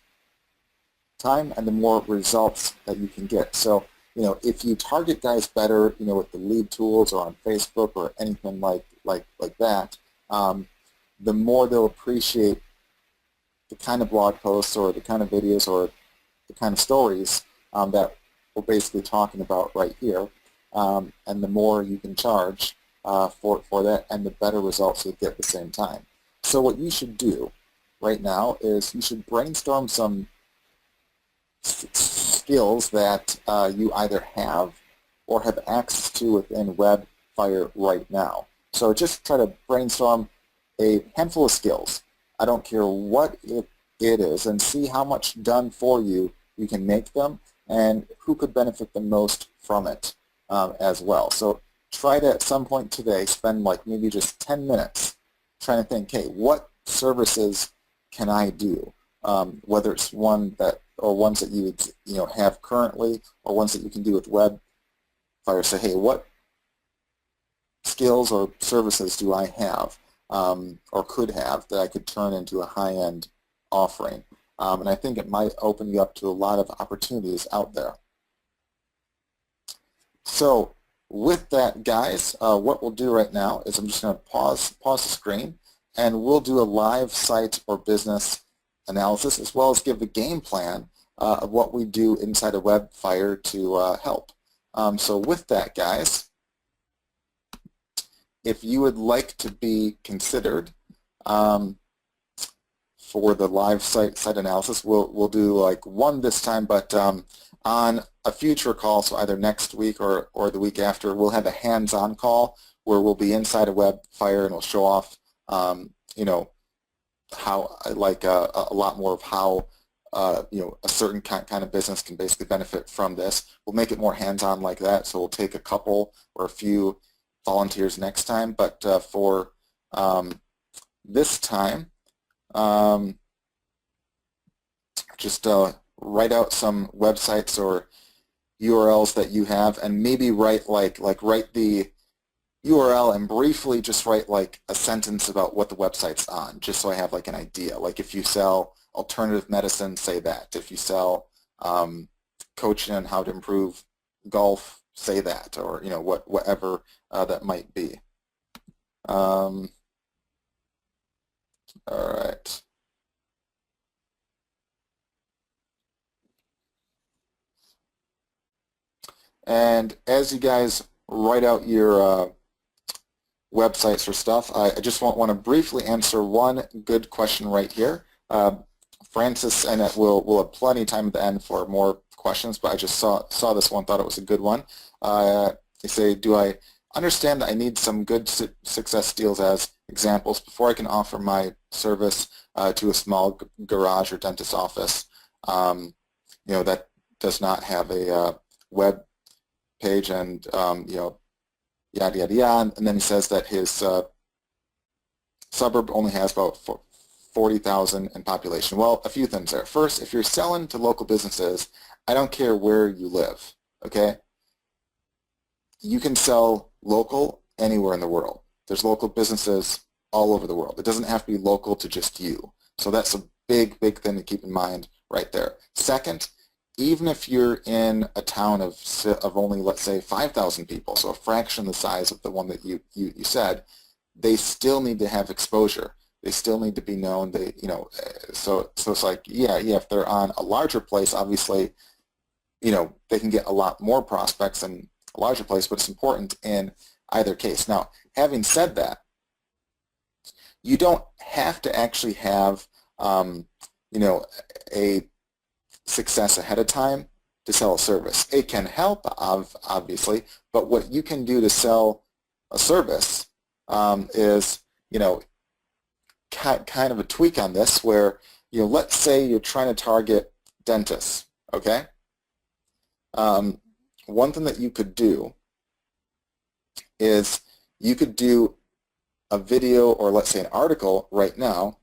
A: time, and the more results that you can get. So, if you target guys better, with the lead tools or on Facebook or anything like that, the more they'll appreciate the kind of blog posts or the kind of videos or the kind of stories that we're basically talking about right here, and the more you can charge for that, and the better results you'll get at the same time. So what you should do right now is you should brainstorm some skills that you either have or have access to within Webfire right now. So just try to brainstorm a handful of skills. I don't care what it is, and see how much done for you can make them, and who could benefit the most from it as well. So try to, at some point today, spend like maybe just 10 minutes trying to think, hey, what services can I do? Whether it's ones that you have currently, or ones that you can do with Webfire. Say, hey, what skills or services do I have or could have that I could turn into a high-end offering? And I think it might open you up to a lot of opportunities out there. So with that, guys, what we'll do right now is I'm just going to pause the screen, and we'll do a live site or business analysis, as well as give the game plan of what we do inside of Webfire to help. So with that, guys, if you would like to be considered for the live site analysis, we'll do like one this time, but on a future call, so either next week or the week after, we'll have a hands-on call where we'll be inside of Webfire, and we'll show off how, like a lot more of how a certain kind of business can basically benefit from this. We'll make it more hands-on like that, so we'll take a couple or a few volunteers next time, but for this time, just write out some websites or URLs that you have, and maybe write write the URL and briefly just write like a sentence about what the website's on, just so I have like an idea. Like if you sell alternative medicine, say that. If you sell coaching on how to improve golf, say that, or whatever that might be. All right. And as you guys write out your websites or stuff, I just want to briefly answer one good question right here. Francis, and we'll have plenty of time at the end for more questions, but I just saw this one, thought it was a good one. They say, do I understand that I need some good success deals as examples before I can offer my service to a small garage or dentist office that does not have a web page, and yada yada yada, and then he says that his suburb only has about 40,000 in population. Well, a few things there. First, if you're selling to local businesses, I don't care where you live, okay? You can sell local anywhere in the world. There's local businesses all over the world. It doesn't have to be local to just you. So that's a big thing to keep in mind right there. Second, even if you're in a town of only, let's say, 5,000 people, so a fraction the size of the one that you said, they still need to have exposure. They still need to be known. They, so it's like, yeah, if they're on a larger place, obviously, they can get a lot more prospects in a larger place, but it's important in either case. Now, having said that, you don't have to actually have, a success ahead of time to sell a service. It can help, obviously, but what you can do to sell a service is, kind of a tweak on this where, let's say you're trying to target dentists, okay? One thing that you could do is you could do a video or let's say an article right now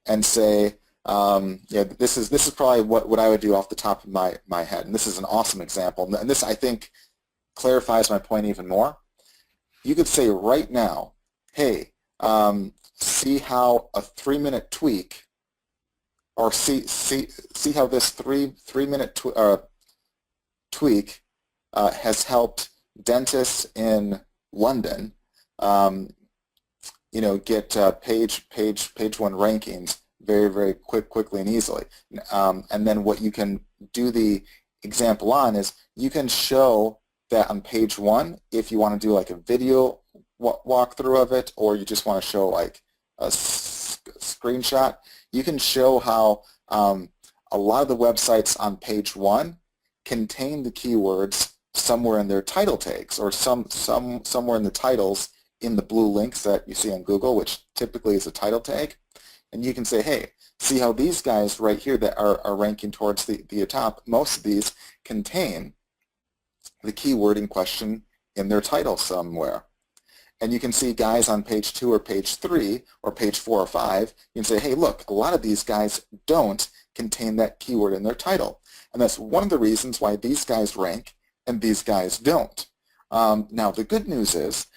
A: and say, this is probably what I would do off the top of my head, and this is an awesome example, and this I think clarifies my point even more. You could say right now, hey, see how a 3-minute tweak, or see how this three-minute tweak has helped dentists in London, get page one rankings very quickly and easily. And then what you can do the example on is you can show that on page one if you want to do like a video walkthrough of it, or you just want to show like a screenshot. You can show how a lot of the websites on page one contain the keywords somewhere in their title tags, or somewhere in the titles in the blue links that you see on Google, which typically is a title tag. And you can say, hey, see how these guys right here that are ranking towards the top, most of these contain the keyword in question in their title somewhere. And you can see guys on page 2 or page 3 or page 4 or 5, you can say, hey, look, a lot of these guys don't contain that keyword in their title. And that's one of the reasons why these guys rank and these guys don't. Now, the good news is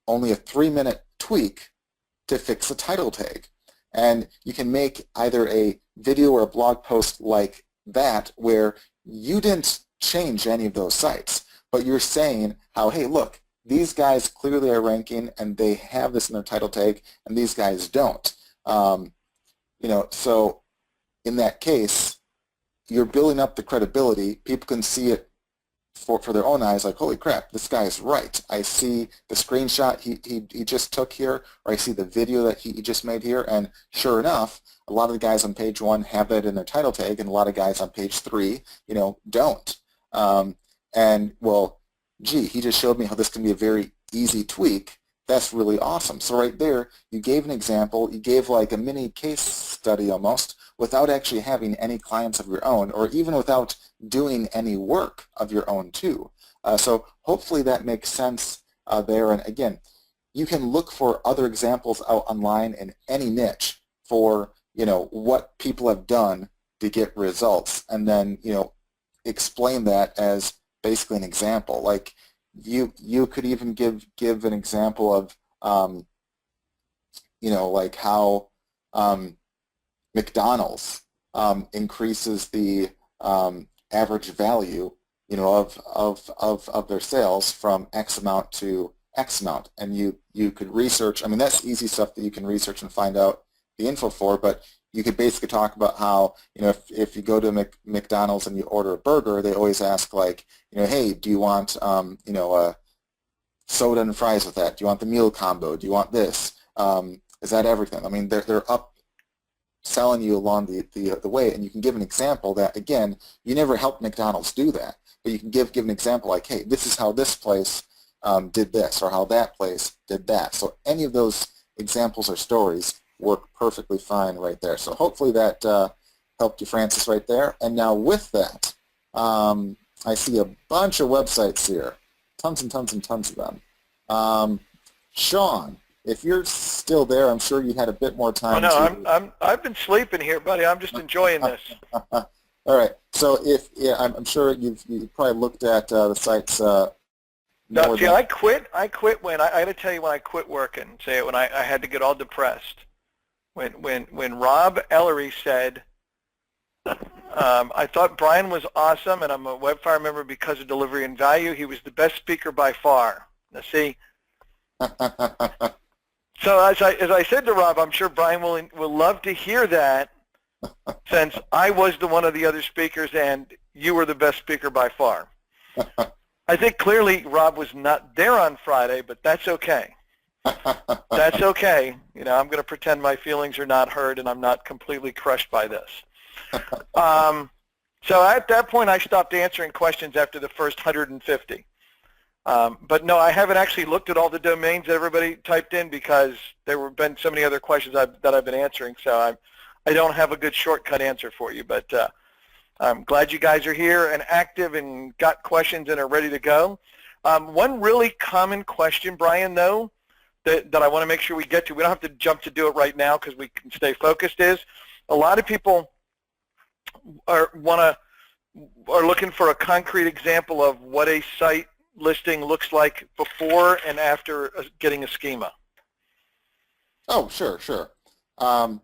A: only a 3-minute tweak to fix a title tag. And you can make either a video or a blog post like that where you didn't change any of those sites, but you're saying how, hey, look, these guys clearly are ranking and they have this in their title tag and these guys don't. So in that case, you're building up the credibility. People can see it for their own eyes, like, holy crap, this guy is right. I see the screenshot he just took here, or I see the video that he just made here, and sure enough, a lot of the guys on page 1 have that in their title tag, and a lot of guys on page 3, don't. And, well, gee, he just showed me how this can be a very easy tweak. That's really awesome. So right there, you gave an example, you gave like a mini case study almost, without actually having any clients of your own, or even without doing any work of your own too. So hopefully that makes sense there. And again, you can look for other examples out online in any niche for what people have done to get results, and then explain that as basically an example. Like you could even give an example of like how McDonald's increases the average value of their sales from X amount to X amount, and you could research. I mean, that's easy stuff that you can research and find out the info for, but you could basically talk about how if you go to McDonald's and you order a burger, they always ask like hey, do you want a soda and fries with that? Do you want the meal combo? Do you want this? Is that everything? I mean, they're up selling you along the way, and you can give an example that, again, you never helped McDonald's do that, but you can give an example like, hey, this is how this place did this, or how that place did that. So any of those examples or stories work perfectly fine right there. So hopefully that helped you, Francis, right there. And now with that, I see a bunch of websites here, tons and tons and tons of them. Sean, if you're still there, I'm sure you had a bit more time.
B: Oh, no, I've been sleeping here, buddy. I'm just enjoying this.
A: All right. So I'm sure you've probably looked at the sites.
B: No, see, I quit when I got to tell you when I quit working. Say when I had to get all depressed. when Rob Ellery said, I thought Brian was awesome, and I'm a Webfire member because of delivery and value. He was the best speaker by far. Now, see, so as I said to Rob, I'm sure Brian will love to hear that, since I was one of the other speakers, and you were the best speaker by far. I think clearly Rob was not there on Friday, but that's okay. That's okay. You know, I'm going to pretend my feelings are not hurt, and I'm not completely crushed by this. So at that point, I stopped answering questions after the first 150. But no, I haven't actually looked at all the domains that everybody typed in, because there have been so many other questions that I've been answering. So I don't have a good shortcut answer for you. But I'm glad you guys are here and active and got questions and are ready to go. One really common question, Brian, though, that I want to make sure we get to, we don't have to jump to do it right now because we can stay focused, is a lot of people are looking for a concrete example of what a site listing looks like before and after getting a schema.
A: Oh, sure. So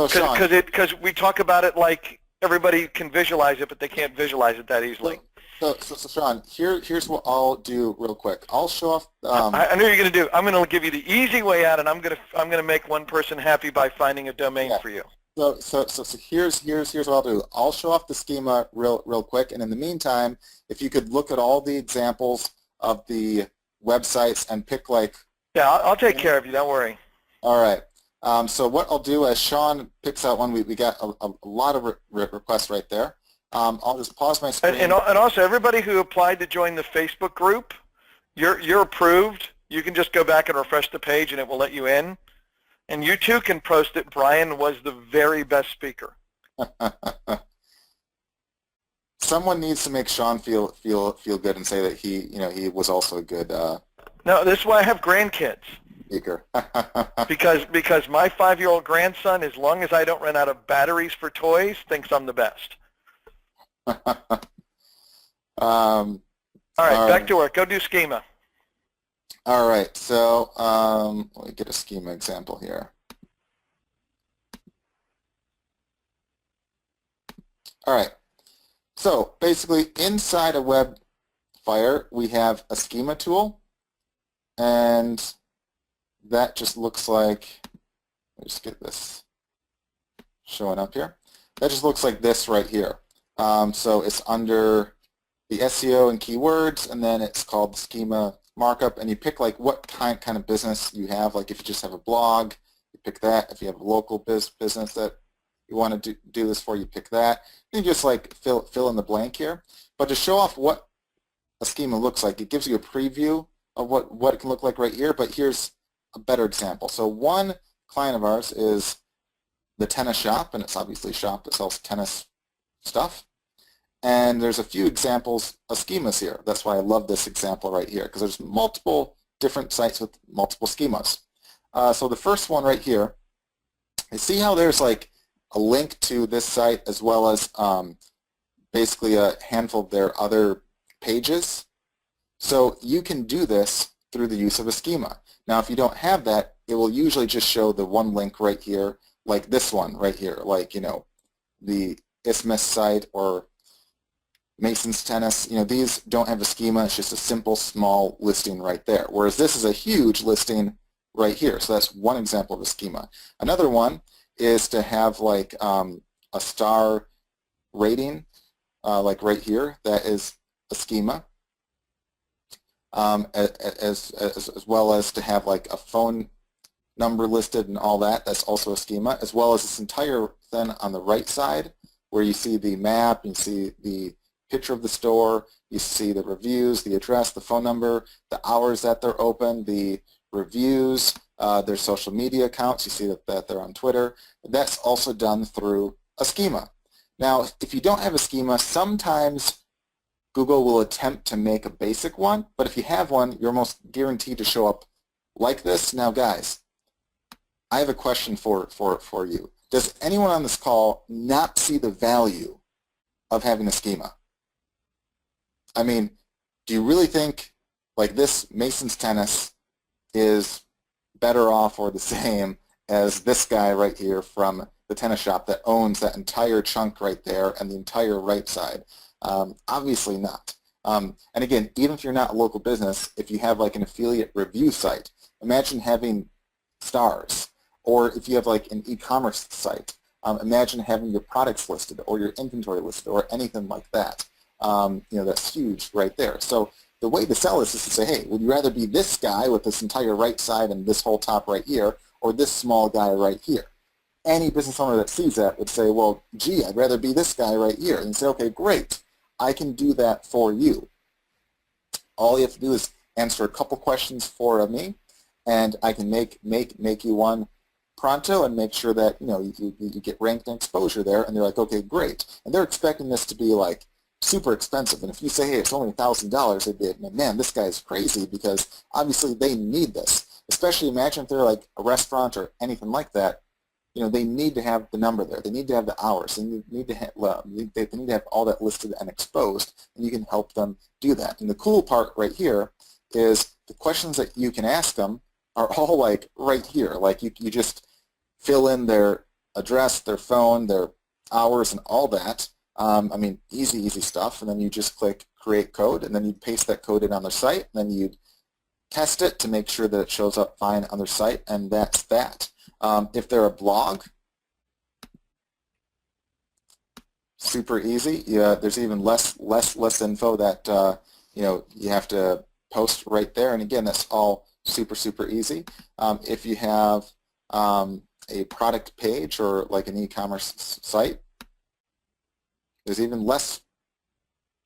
A: Sean,
B: because we talk about it like everybody can visualize it, but they can't visualize it that easily.
A: So Sean, here's what I'll do real quick. I'll show off.
B: I know you're going to do. I'm going to give you the easy way out, and I'm going to make one person happy by finding a domain for you.
A: So here's what I'll do. I'll show off the schema real quick, and in the meantime, if you could look at all the examples of the websites and pick like.
B: Yeah, I'll take care of you. Don't worry.
A: All right. So what I'll do, as Sean picks out one, we got a lot of requests right there. I'll just pause my screen.
B: And also, everybody who applied to join the Facebook group, you're approved. You can just go back and refresh the page, and it will let you in. And you too can post that Brian was the very best speaker.
A: Someone needs to make Sean feel good and say that he was also a good.
B: No, this is why I have grandkids.
A: Speaker.
B: because my 5-year-old grandson, as long as I don't run out of batteries for toys, thinks I'm the best. All right, back to work. Go do schema.
A: All right, so let me get a schema example here. All right, so basically inside a Webfire, we have a schema tool, and that just looks like, let me just get this showing up here. That just looks like this right here. So it's under the SEO and keywords, and then it's called schema markup, and you pick like what kind of business you have. Like if you just have a blog, you pick that. If you have a local business that you want to do this for, you pick that. You just like fill in the blank here. But to show off what a schema looks like, it gives you a preview of what it can look like right here, but here's a better example. So one client of ours is the tennis shop, and it's obviously a shop that sells tennis stuff. And there's a few examples of schemas here. That's why I love this example right here, because there's multiple different sites with multiple schemas. So the first one right here, you see how there's like a link to this site as well as basically a handful of their other pages. So you can do this through the use of a schema. Now if you don't have that, it will usually just show the one link right here, like this one right here, like the Isthmus site or Mason's Tennis. These don't have a schema. It's just a simple small listing right there, whereas this is a huge listing right here. So that's one example of a schema. Another one is to have like a star rating, like right here. That is a schema, as well as to have like a phone number listed and all that. That's also a schema, as well as this entire thing on the right side where you see the map, you see the picture of the store, you see the reviews, the address, the phone number, the hours that they're open, the reviews, their social media accounts, you see that they're on Twitter. That's also done through a schema. Now, if you don't have a schema, sometimes Google will attempt to make a basic one, but if you have one, you're almost guaranteed to show up like this. Now, guys, I have a question for you. Does anyone on this call not see the value of having a schema? I mean, do you really think like this Mason's Tennis is better off or the same as this guy right here from the tennis shop that owns that entire chunk right there and the entire right side. Obviously not. And again, even if you're not a local business, if you have like an affiliate review site, imagine having stars. Or if you have like an e-commerce site, imagine having your products listed or your inventory listed or anything like that. That's huge right there. So the way to sell this is to say, hey, would you rather be this guy with this entire right side and this whole top right here, or this small guy right here? Any business owner that sees that would say, well, gee, I'd rather be this guy right here. And you say, okay, great. I can do that for you. All you have to do is answer a couple questions for me, and I can make you one pronto and make sure that you get ranked and exposure there. And they're like, okay, great. And they're expecting this to be like super expensive. And if you say, hey, it's only $1,000, they'd be, man, this guy's crazy, because obviously they need this. Especially imagine if they're like a restaurant or anything like that. They need to have the number there. They need to have the hours. They need to have, they need to have all that listed and exposed, and you can help them do that. And the cool part right here is the questions that you can ask them are all like right here. Like you just fill in their address, their phone, their hours, and all that. Easy stuff. And then you just click Create Code, and then you paste that code in on their site, and then you test it to make sure that it shows up fine on their site, and that's that. If they're a blog, super easy. Yeah, there's even less info that you have to post right there. And again, that's all super easy. If you have a product page or like an e-commerce site, there's even less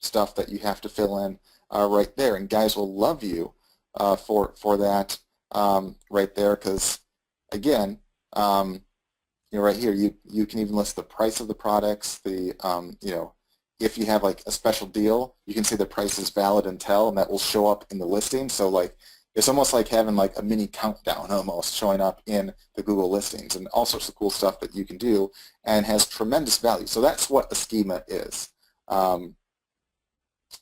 A: stuff that you have to fill in right there. And guys will love you for that right there, because again, right here, you can even list the price of the products. If you have like a special deal, you can say the price is valid until, and that will show up in the listing. So like it's almost like having like a mini countdown almost showing up in the Google listings, and all sorts of cool stuff that you can do, and has tremendous value. So that's what a schema is, and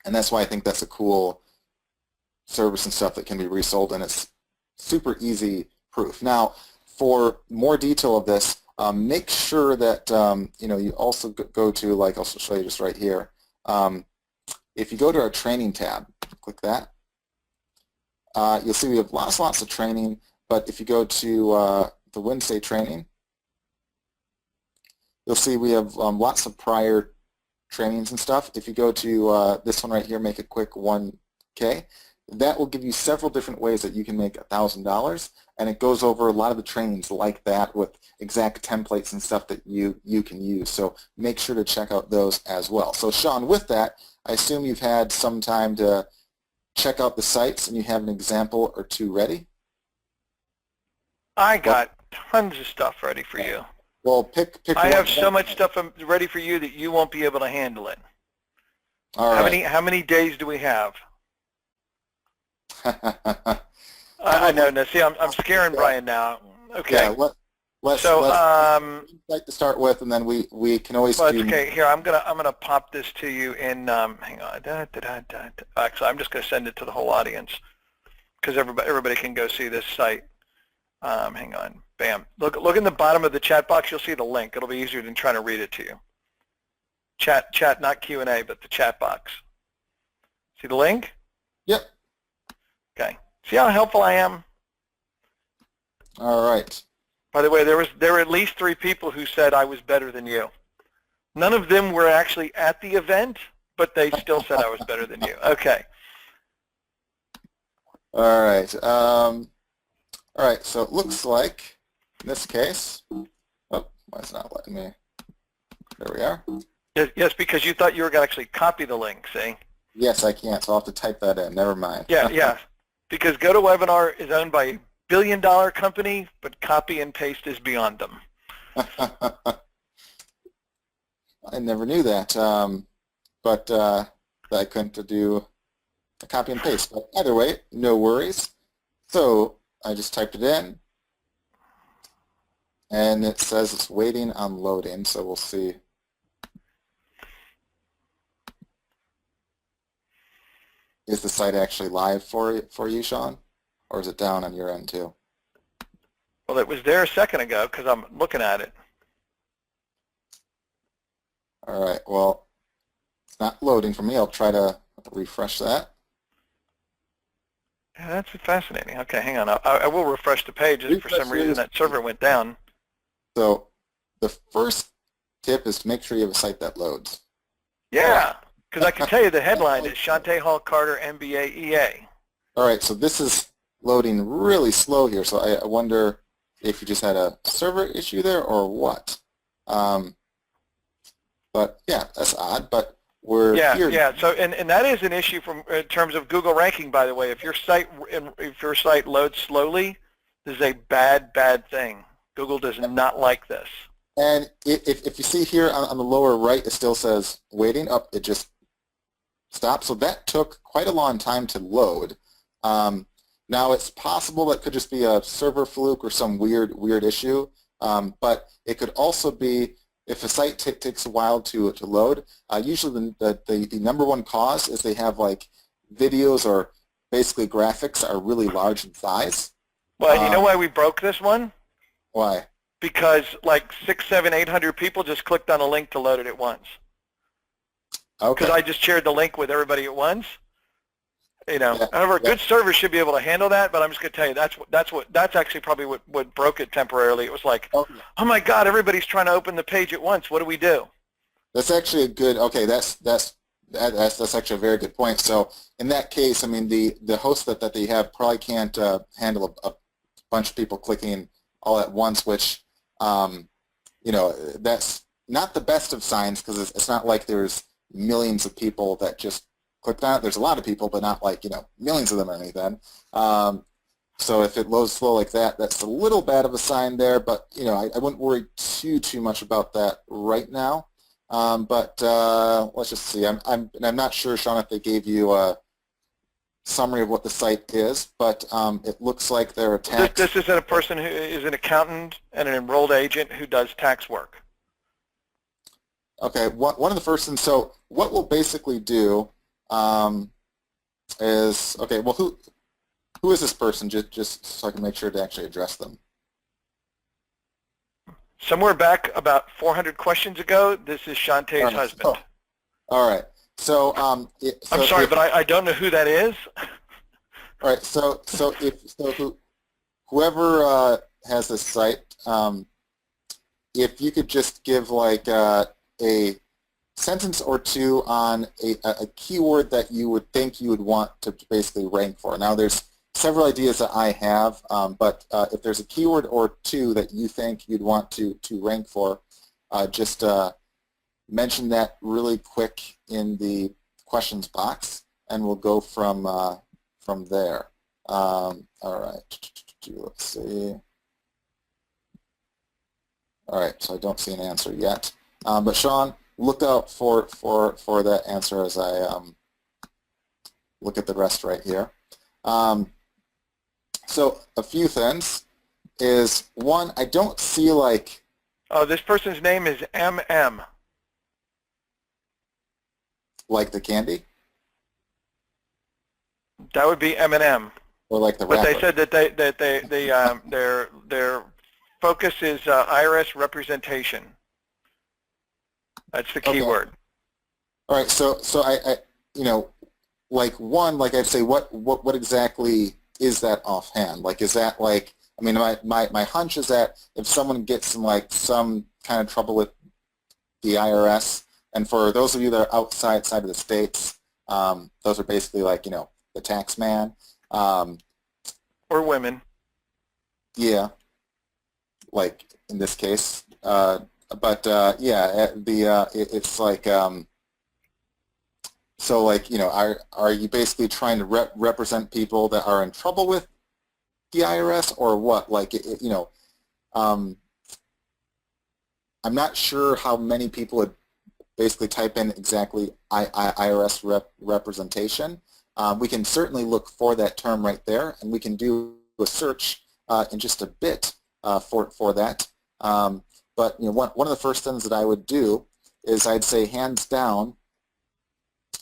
A: that's why I think that's a cool service and stuff that can be resold, and it's super easy proof. Now, for more detail of this, make sure that you also go to, like, I'll show you just right here. If you go to our training tab, click that. You'll see we have lots of training, but if you go to the Wednesday training, you'll see we have lots of prior trainings and stuff. If you go to this one right here, Make It Quick 1K, that will give you several different ways that you can make $1,000, and it goes over a lot of the trainings like that with exact templates and stuff that you can use. So make sure to check out those as well. So Sean, with that, I assume you've had some time to check out the sites and you have an example or two ready?
B: I got tons of stuff ready for you.
A: Well, pick
B: I
A: one.
B: have so much stuff ready for you that you won't be able to handle it.
A: All right.
B: How many days do we have? I know. No, see, I'm scaring Brian now. Okay.
A: Yeah. Let's like to start with, and then we can always do.
B: Okay. Here, I'm gonna pop this to you in. Hang on. Actually, I'm just gonna send it to the whole audience because everybody can go see this site. Hang on. Bam. Look in the bottom of the chat box. You'll see the link. It'll be easier than trying to read it to you. Chat, not Q&A, but the chat box. See the link?
A: Yep.
B: Okay. See how helpful I am?
A: All right.
B: By the way, there were at least 3 people who said I was better than you. None of them were actually at the event, but they still said I was better than you. Okay.
A: All right. All right. So it looks like in this case, oh, why is it not letting me? There we are.
B: Yes, because you thought you were going to actually copy the link. See?
A: Yes, I can't. So I'll have to type that in. Never mind.
B: Yeah. Because GoToWebinar is owned by a billion-dollar company, but copy and paste is beyond them.
A: I never knew that, but that I couldn't do a copy and paste. But either way, no worries. So I just typed it in, and it says it's waiting on loading, so we'll see. Is the site actually live for you, Sean? Or is it down on your end too?
B: Well, it was there a second ago because I'm looking at it.
A: All right, well, it's not loading for me. I'll try to refresh that.
B: Yeah, that's fascinating. Okay, hang on. I will refresh the page if for some reason that server went down.
A: So the first tip is to make sure you have a site that loads.
B: Yeah, because I can tell you the headline is Shante Hall Carter MBA EA.
A: All right, so this is loading really slow here, so I wonder if you just had a server issue there or what. But yeah, that's odd, but we're here.
B: Yeah. So and that is an issue from in terms of Google ranking, by the way. If your site loads slowly, this is a bad thing. Google does not like this.
A: And if you see here on the lower right, it still says waiting. Up, it just stopped. So that took quite a long time to load. Now it's possible that could just be a server fluke or some weird issue, but it could also be if a site takes a while to load. Usually the number one cause is they have like videos or basically graphics are really large in size.
B: Well, and you know why we broke this one?
A: Why?
B: Because like 600, 700, 800 people just clicked on a link to load it at once.
A: Okay.
B: Because I just shared the link with everybody at once. You know,
A: Yeah,
B: however, a
A: yeah.
B: good server should be able to handle that. But I'm just going to tell you that's actually probably what broke it temporarily. It was like, oh my God, everybody's trying to open the page at once. What do we do?
A: That's actually a good. Okay, that's actually a very good point. So in that case, I mean, the host that they have probably can't handle a bunch of people clicking all at once, which you know, that's not the best of signs because it's not like there's millions of people that just clicked on it. There's a lot of people, but not like, you know, millions of them or anything. So if it loads slow like that, that's a little bad of a sign there, but you know, I wouldn't worry too much about that right now. But let's just see. I'm not sure, Sean, if they gave you a summary of what the site is, but it looks like they're a tax.
B: This is a person who is an accountant and an enrolled agent who does tax work.
A: Okay, one of the first things. So what we'll basically do is, okay, well, who is this person? Just so I can make sure to actually address them.
B: Somewhere back about 400 questions ago, this is Shantae's husband.
A: Oh, all right. So,
B: I'm sorry, but I don't know who that is.
A: All right. Whoever has this site, if you could just give like a sentence or two on a keyword that you would think you would want to basically rank for. Now, there's several ideas that I have, but if there's a keyword or two that you think you'd want to rank for, just mention that really quick in the questions box, and we'll go from there. All right, let's see. All right, so I don't see an answer yet, but Sean, look out for that answer as I look at the rest right here. So a few things is, one, I don't see like...
B: Oh, this person's name is MM.
A: Like the candy?
B: That would be M&M.
A: Or like the
B: but
A: rapper?
B: They said that their focus is IRS representation. That's the key word.
A: All right, so I you know, like one, like I'd say, what exactly is that offhand? Like, is that like, I mean, my hunch is that if someone gets in like some kind of trouble with the IRS, and for those of you that are outside of the states, those are basically like, you know, the tax man.
B: Or women.
A: Yeah, like in this case. But yeah, it's like, so like, you know, are you basically trying to represent people that are in trouble with the IRS or what? Like, you know, I'm not sure how many people would basically type in exactly IRS representation. We can certainly look for that term right there, and we can do a search in just a bit for that. But you know, one of the first things that I would do is I'd say hands down,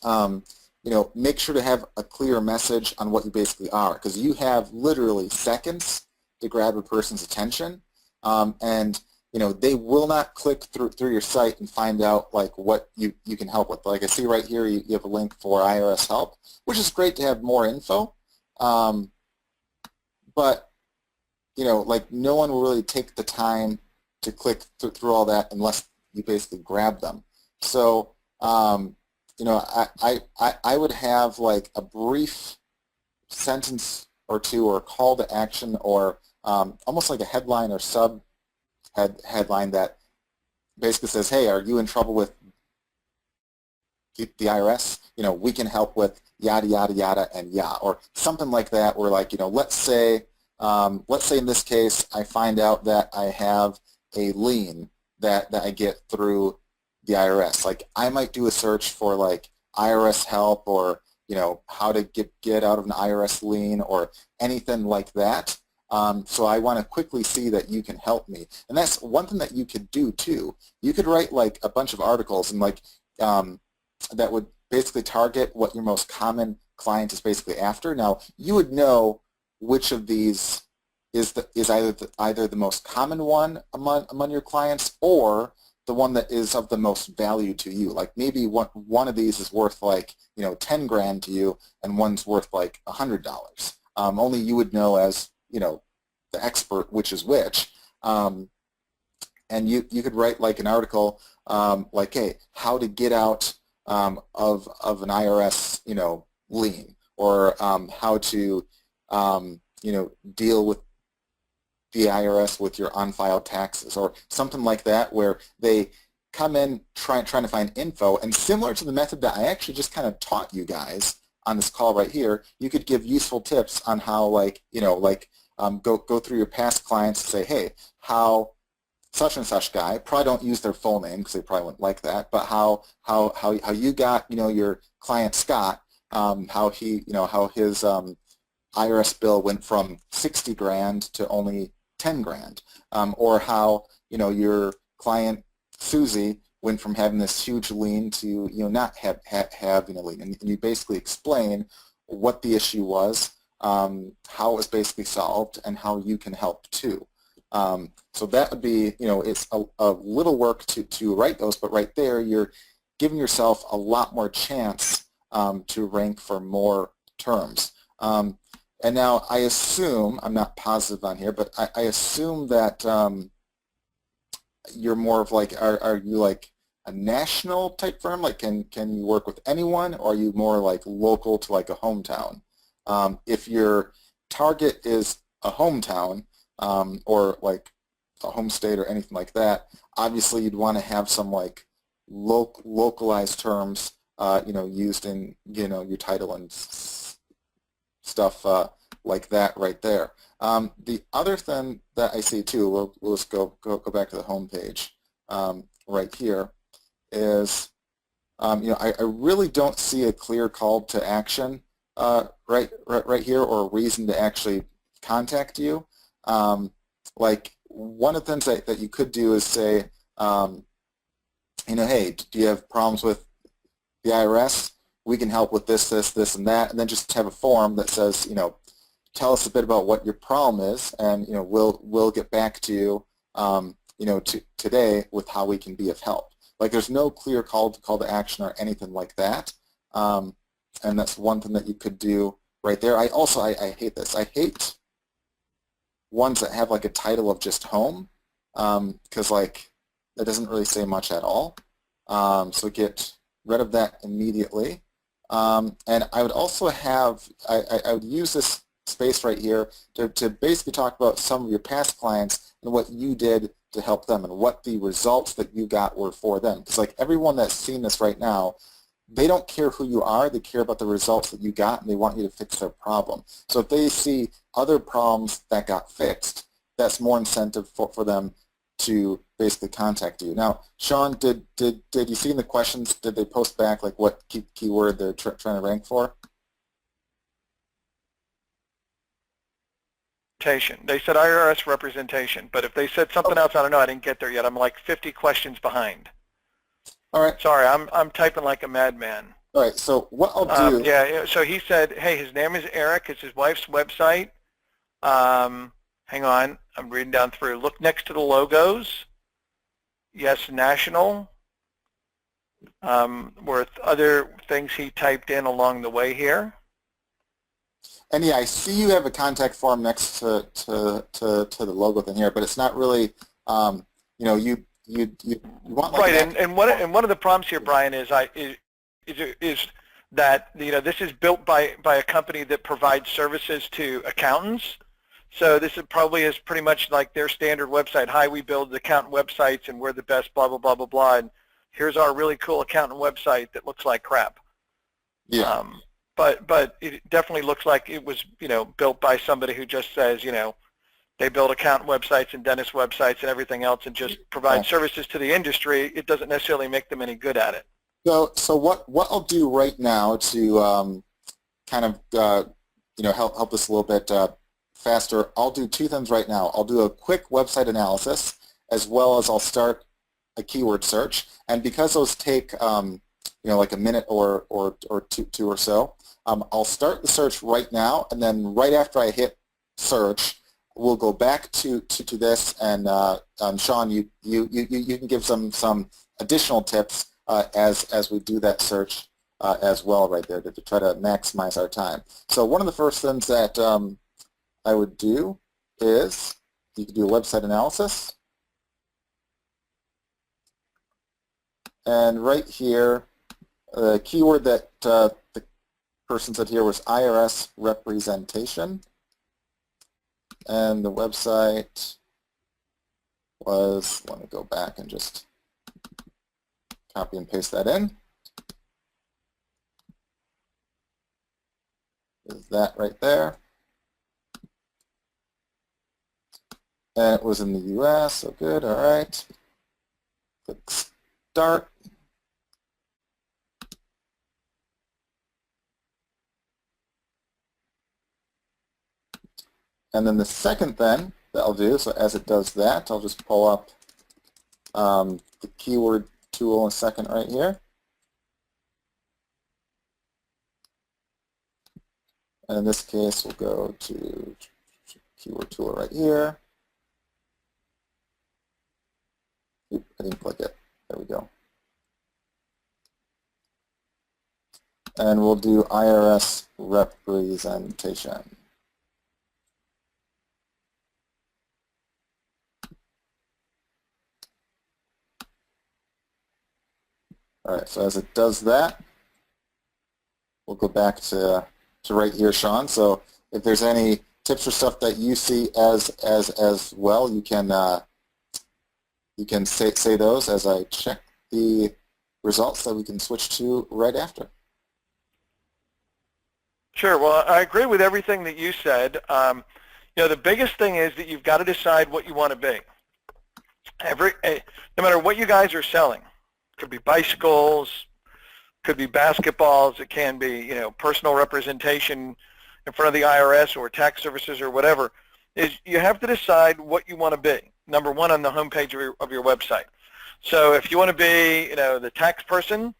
A: you know, make sure to have a clear message on what you basically are, because you have literally seconds to grab a person's attention, and they will not click through your site and find out like what you can help with. Like I see right here, you have a link for IRS help, which is great to have more info, but like no one will really take the time to click through all that unless you basically grab them. So I would have like a brief sentence or two or call to action, or almost like a headline or headline that basically says, hey, are you in trouble with the IRS? We can help with yada yada yada and or something like that, where like let's say in this case I find out that I have a lien that I get through the IRS. Like I might do a search for like IRS help, or how to get out of an IRS lien or anything like that. So I want to quickly see that you can help me. And that's one thing that you could do too. You could write like a bunch of articles and like that would basically target what your most common client is basically after. Now you would know which of these is either the most common one among your clients, or the one that is of the most value to you. Like maybe one of these is worth like 10 grand to you, and one's worth like $100. Only you would know as the expert which is which. And you could write like an article like, hey, how to get out of an IRS lien, or how to deal with the IRS with your unfiled taxes, or something like that, where they come in trying to find info. And similar to the method that I actually just kind of taught you guys on this call right here, you could give useful tips on how like go through your past clients and say, hey, how such and such guy, probably don't use their full name because they probably wouldn't like that, but how you got your client Scott, how he how his IRS bill went from 60 grand to only 10 grand, or how your client Susie went from having this huge lien to not having a lien, and you basically explain what the issue was, how it was basically solved, and how you can help too. So that would be it's a little work to write those, but right there you're giving yourself a lot more chance to rank for more terms. And now I assume, I'm not positive on here, but I assume that you're more of like, are you like a national type firm? Like can you work with anyone, or are you more like local to like a hometown? If your target is a hometown, or like a home state or anything like that, obviously you'd want to have some like localized terms used in your title and stuff like that right there. The other thing that I see too, we'll just go back to the home page right here, is I really don't see a clear call to action right here, or a reason to actually contact you. Like one of the things that you could do is say, hey, do you have problems with the IRS? We can help with this, and that, and then just have a form that says, tell us a bit about what your problem is, and we'll get back to you, today with how we can be of help. Like there's no clear call to action or anything like that, and that's one thing that you could do right there. I hate this. I hate ones that have like a title of just home, because like that doesn't really say much at all. So get rid of that immediately. And I would also have, I would use this space right here to basically talk about some of your past clients and what you did to help them, and what the results that you got were for them. Because like everyone that's seeing this right now, they don't care who you are, they care about the results that you got, and they want you to fix their problem. So if they see other problems that got fixed, that's more incentive for them to basically contact you. Now, Sean, did you see in the questions, did they post back like what keyword they're trying to rank for?
B: They said IRS representation, but if they said something else, I don't know. I didn't get there yet. I'm like 50 questions behind.
A: All right.
B: Sorry, I'm typing like a madman.
A: All right. So what I'll do.
B: Yeah. So he said, hey, his name is Eric. It's his wife's website. hang on, I'm reading down through. Look next to the logos. Yes, national. With other things he typed in along the way here.
A: And yeah, I see you have a contact form next to the logo thing here, but it's not really, you know, you want like
B: right. And one of the problems here, Brian, is that, you know, this is built by a company that provides services to accountants. So this is pretty much like their standard website. Hi, we build accountant websites and we're the best, blah, blah, blah, blah, blah. And here's our really cool accountant website that looks like crap.
A: Yeah.
B: But it definitely looks like it was, you know, built by somebody who just says, you know, they build accountant websites and dentist websites and everything else and just provide services to the industry. It doesn't necessarily make them any good at it.
A: So what I'll do right now to kind of you know, help us a little bit faster, I'll do two things right now. I'll do a quick website analysis, as well as I'll start a keyword search. And because those take you know, like a minute or two or so, I'll start the search right now, and then right after I hit search, we'll go back to this, and Sean, you can give some additional tips as we do that search as well right there to try to maximize our time. So one of the first things that I would do is you can do a website analysis, and right here, the keyword that the person said here was IRS representation, and the website was, let me go back and just copy and paste that in. Is that right there? And it was in the US, so good, all right. Click start. And then the second thing that I'll do, so as it does that, I'll just pull up the keyword tool in a second right here. And in this case, we'll go to keyword tool right here. Oop, I didn't click it. There we go. And we'll do IRS representation. All right, so as it does that, we'll go back to right here, Sean. So if there's any tips or stuff that you see as well, you can say those as I check the results that we can switch to right after.
B: Sure. Well, I agree with everything that you said. You know, the biggest thing is that you've got to decide what you want to be. No matter what you guys are selling, it could be bicycles, could be basketballs, it can be, you know, personal representation in front of the IRS or tax services or whatever, is you have to decide what you want to be. Number one, on the homepage of your website. So if you want to be, you know, the tax person,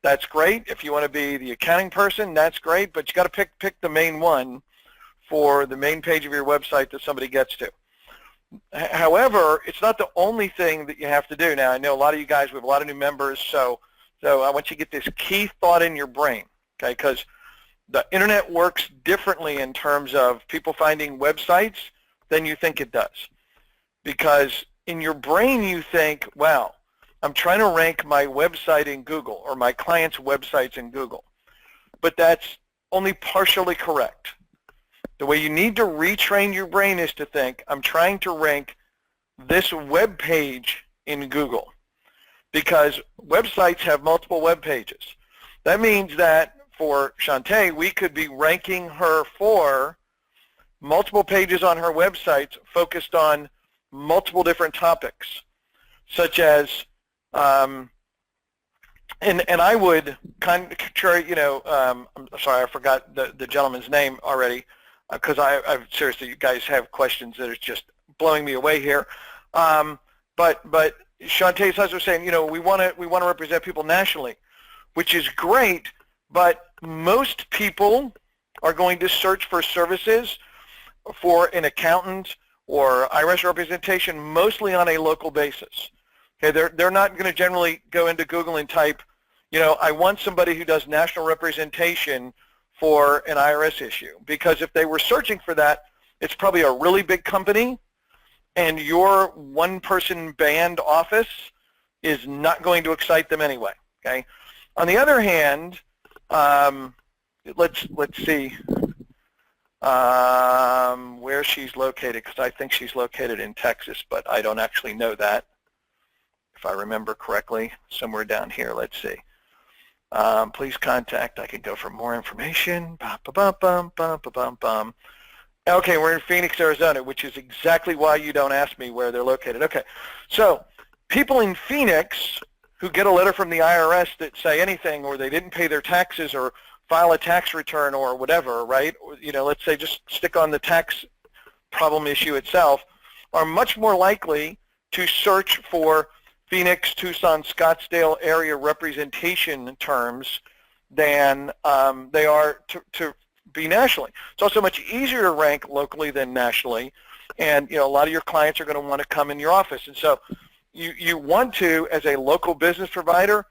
B: that's great. If you want to be the accounting person, that's great. But you got to pick the main one for the main page of your website that somebody gets to. However, it's not the only thing that you have to do. Now, I know a lot of you guys, we have a lot of new members, so I want you to get this key thought in your brain, okay? Because the internet works differently in terms of people finding websites than you think it does. Because in your brain you think, wow, I'm trying to rank my website in Google or my client's websites in Google. But that's only partially correct. The way you need to retrain your brain is to think, I'm trying to rank this web page in Google. Because websites have multiple web pages. That means that for Shantae, we could be ranking her for multiple pages on her websites focused on multiple different topics, such as, and I would, contrary, you know, I'm sorry, I forgot the gentleman's name already, because I've seriously, you guys have questions that are just blowing me away here. But Shantae's husband was saying, you know, we want to represent people nationally, which is great, but most people are going to search for services for an accountant or IRS representation mostly on a local basis. Okay, they're not going to generally go into Google and type, I want somebody who does national representation for an IRS issue, because if they were searching for that, it's probably a really big company, and your one-person band office is not going to excite them anyway. Okay. On the other hand, let's see where she's located, because I think she's located in Texas, but I don't actually know that. If I remember correctly, somewhere down here. Let's see. Please contact. I could go for more information. Okay, we're in Phoenix, Arizona, which is exactly why you don't ask me where they're located. Okay, so people in Phoenix who get a letter from the IRS that say anything, or they didn't pay their taxes or file a tax return or whatever, right? Let's say just stick on the tax problem issue itself, are much more likely to search for Phoenix, Tucson, Scottsdale area representation terms than they are to be nationally. It's also much easier to rank locally than nationally, and a lot of your clients are going to want to come in your office, and so you want to, as a local business provider,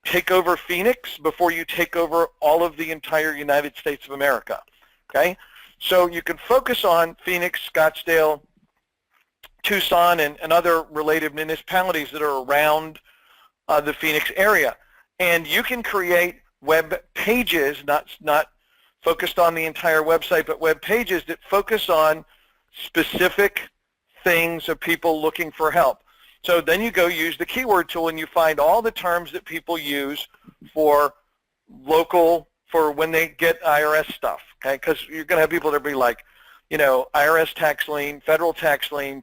B: take over Phoenix before you take over all of the entire United States of America. Okay, so you can focus on Phoenix, Scottsdale, Tucson, and other related municipalities that are around the Phoenix area, and you can create web pages, not focused on the entire website, but web pages that focus on specific things of people looking for help. So then you go use the keyword tool and you find all the terms that people use for local, for when they get IRS stuff, okay? Because you're going to have people that be like, IRS tax lien, federal tax lien,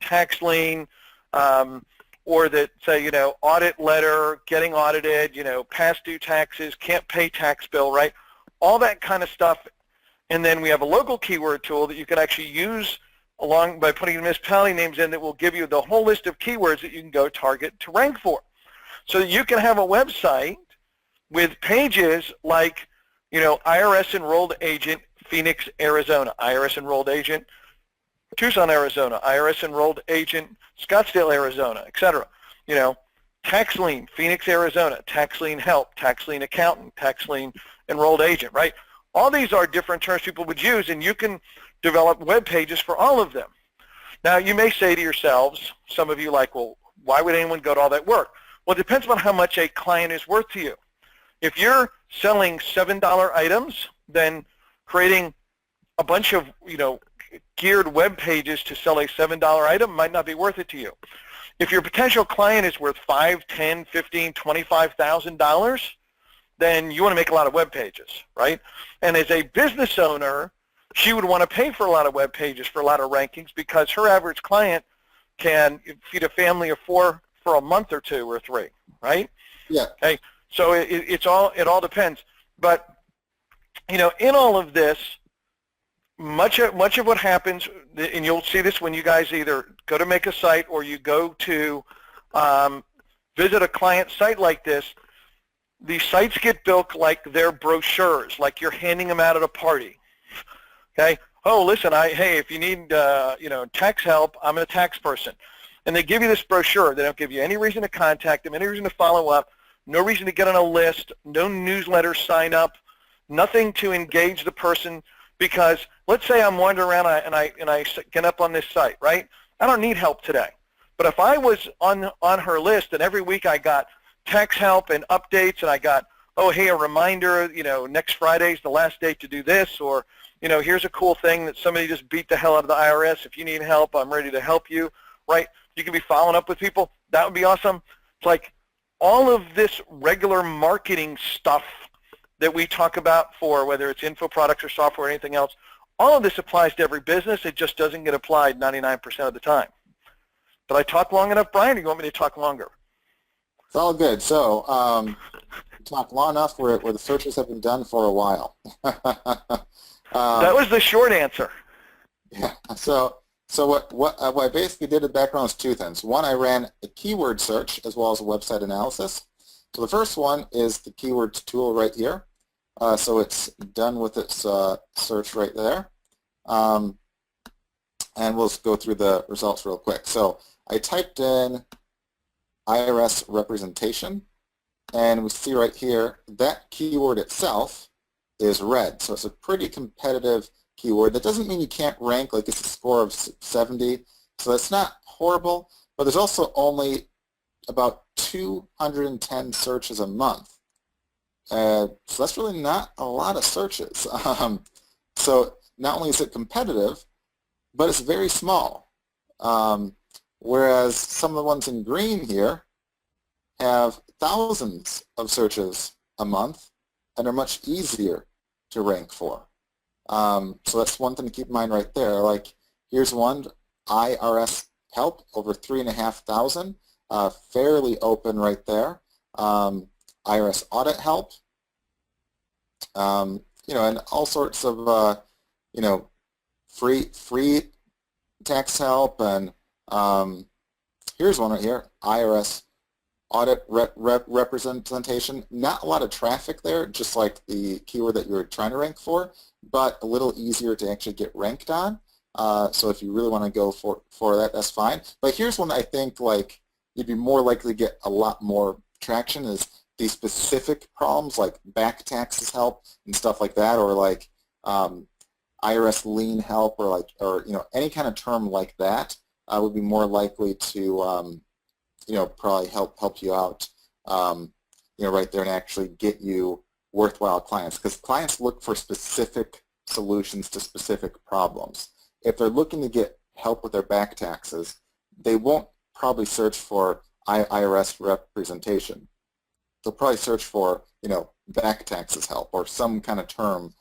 B: or that say, audit letter, getting audited, past due taxes, can't pay tax bill, right? All that kind of stuff. And then we have a local keyword tool that you can actually use along by putting municipality names in that will give you the whole list of keywords that you can go target to rank for. So that you can have a website with pages like, IRS enrolled agent, Phoenix, Arizona, IRS enrolled agent, Tucson, Arizona, IRS enrolled agent, Scottsdale, Arizona, etc. Tax lien, Phoenix, Arizona, tax lien help, tax lien accountant, tax lien enrolled agent, right? All these are different terms people would use, and you can develop web pages for all of them. Now, you may say to yourselves, some of you like, well, why would anyone go to all that work? Well, it depends on how much a client is worth to you. If you're selling $7 items, then creating a bunch of, geared web pages to sell a $7 item might not be worth it to you. If your potential client is worth $5, $10, $15, $25,000, then you want to make a lot of web pages, right? And as a business owner, she would want to pay for a lot of web pages, for a lot of rankings, because her average client can feed a family of 4 for a month or 2 or 3, right?
A: Yeah.
B: Okay. So it all depends. But in all of this, much of what happens, and you'll see this when you guys either go to make a site or you go to visit a client site like this, the sites get built like they're brochures, like you're handing them out at a party. Okay. Oh, listen, hey, if you need tax help, I'm a tax person, and they give you this brochure. They don't give you any reason to contact them, any reason to follow up, no reason to get on a list, no newsletter sign up, nothing to engage the person. Because let's say I'm wandering around and I get up on this site, right? I don't need help today, but if I was on her list and every week I got tax help and updates, and I got, oh, hey, a reminder, next Friday's the last date to do this, or here's a cool thing that somebody just beat the hell out of the IRS. If you need help, I'm ready to help you, right? You can be following up with people. That would be awesome. It's like all of this regular marketing stuff that we talk about for whether it's info products or software or anything else, all of this applies to every business. It just doesn't get applied 99% of the time. Did I talk long enough, Brian, or do you want me to talk longer?
A: It's all good. So talk long enough where the searches have been done for a while.
B: That was the short answer.
A: Yeah. So what I basically did in the background is 2 things. One, I ran a keyword search as well as a website analysis. So the first one is the keywords tool right here. So it's done with its search right there. and we'll just go through the results real quick. So I typed in IRS representation, and we see right here that keyword itself is red. So it's a pretty competitive keyword. That doesn't mean you can't rank, like it's a score of 70. So that's not horrible, but there's also only about 210 searches a month. So that's really not a lot of searches. So not only is it competitive, but it's very small. Whereas some of the ones in green here have thousands of searches a month and are much easier to rank for. So that's one thing to keep in mind right there. Like here's one, IRS help, over 3,500, fairly open right there. IRS audit help, and all sorts of, free tax help, and here's one right here, IRS audit representation. Not a lot of traffic there, just like the keyword that you're trying to rank for, but a little easier to actually get ranked on. So if you really want to go for that, that's fine. But here's one I think like you'd be more likely to get a lot more traction is these specific problems like back taxes help and stuff like that, or like IRS lien help, or any kind of term like that would be more likely to probably help you out right there and actually get you worthwhile clients, because clients look for specific solutions to specific problems. If they're looking to get help with their back taxes, they won't probably search for IRS representation. They'll probably search for back taxes help or some kind of term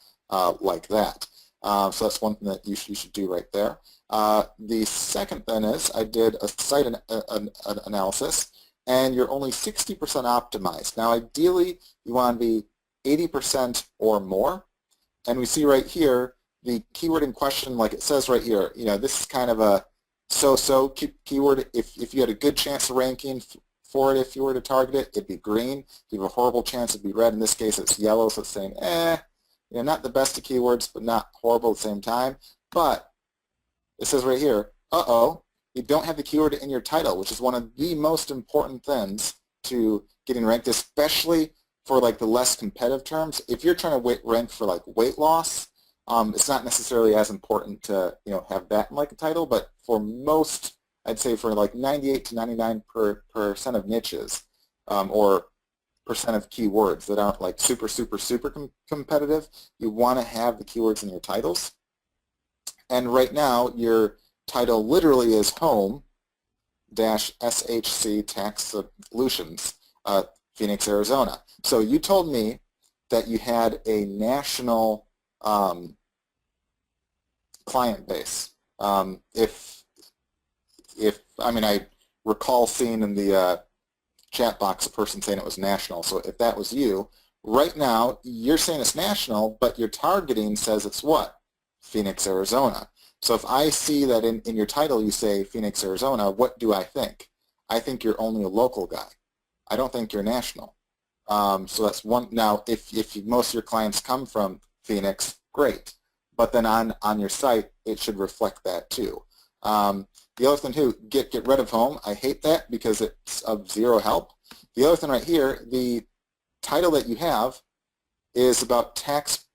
A: like that. So that's one thing that you should do right there. The second thing is I did a site analysis, and you're only 60% optimized. Now ideally you want to be 80% or more, and we see right here the keyword in question, like it says right here, this is kind of a so-so keyword. If you had a good chance of ranking for it, if you were to target it, it'd be green. If you have a horrible chance, it'd be red. In this case, it's yellow, so it's saying, not the best of keywords, but not horrible at the same time. But it says right here, you don't have the keyword in your title, which is one of the most important things to getting ranked, especially for like the less competitive terms. If you're trying to rank for like weight loss, it's not necessarily as important to have that in like a title, but for most, I'd say for like 98 to 99% of niches or percent of keywords that aren't like super competitive, you want to have the keywords in your titles. And right now your title literally is home-SHC Tax Solutions, Phoenix, Arizona. So you told me that you had a national client base. I recall seeing in the chat box a person saying it was national. So if that was you, right now you're saying it's national, but your targeting says it's what? Phoenix, Arizona. So if I see that in your title you say Phoenix, Arizona, what do I think? I think you're only a local guy. I don't think you're national. So that's one. Now, if most of your clients come from Phoenix, great. But then on your site, it should reflect that too. The other thing too, get rid of home. I hate that because it's of zero help. The other thing right here, the title that you have is about tax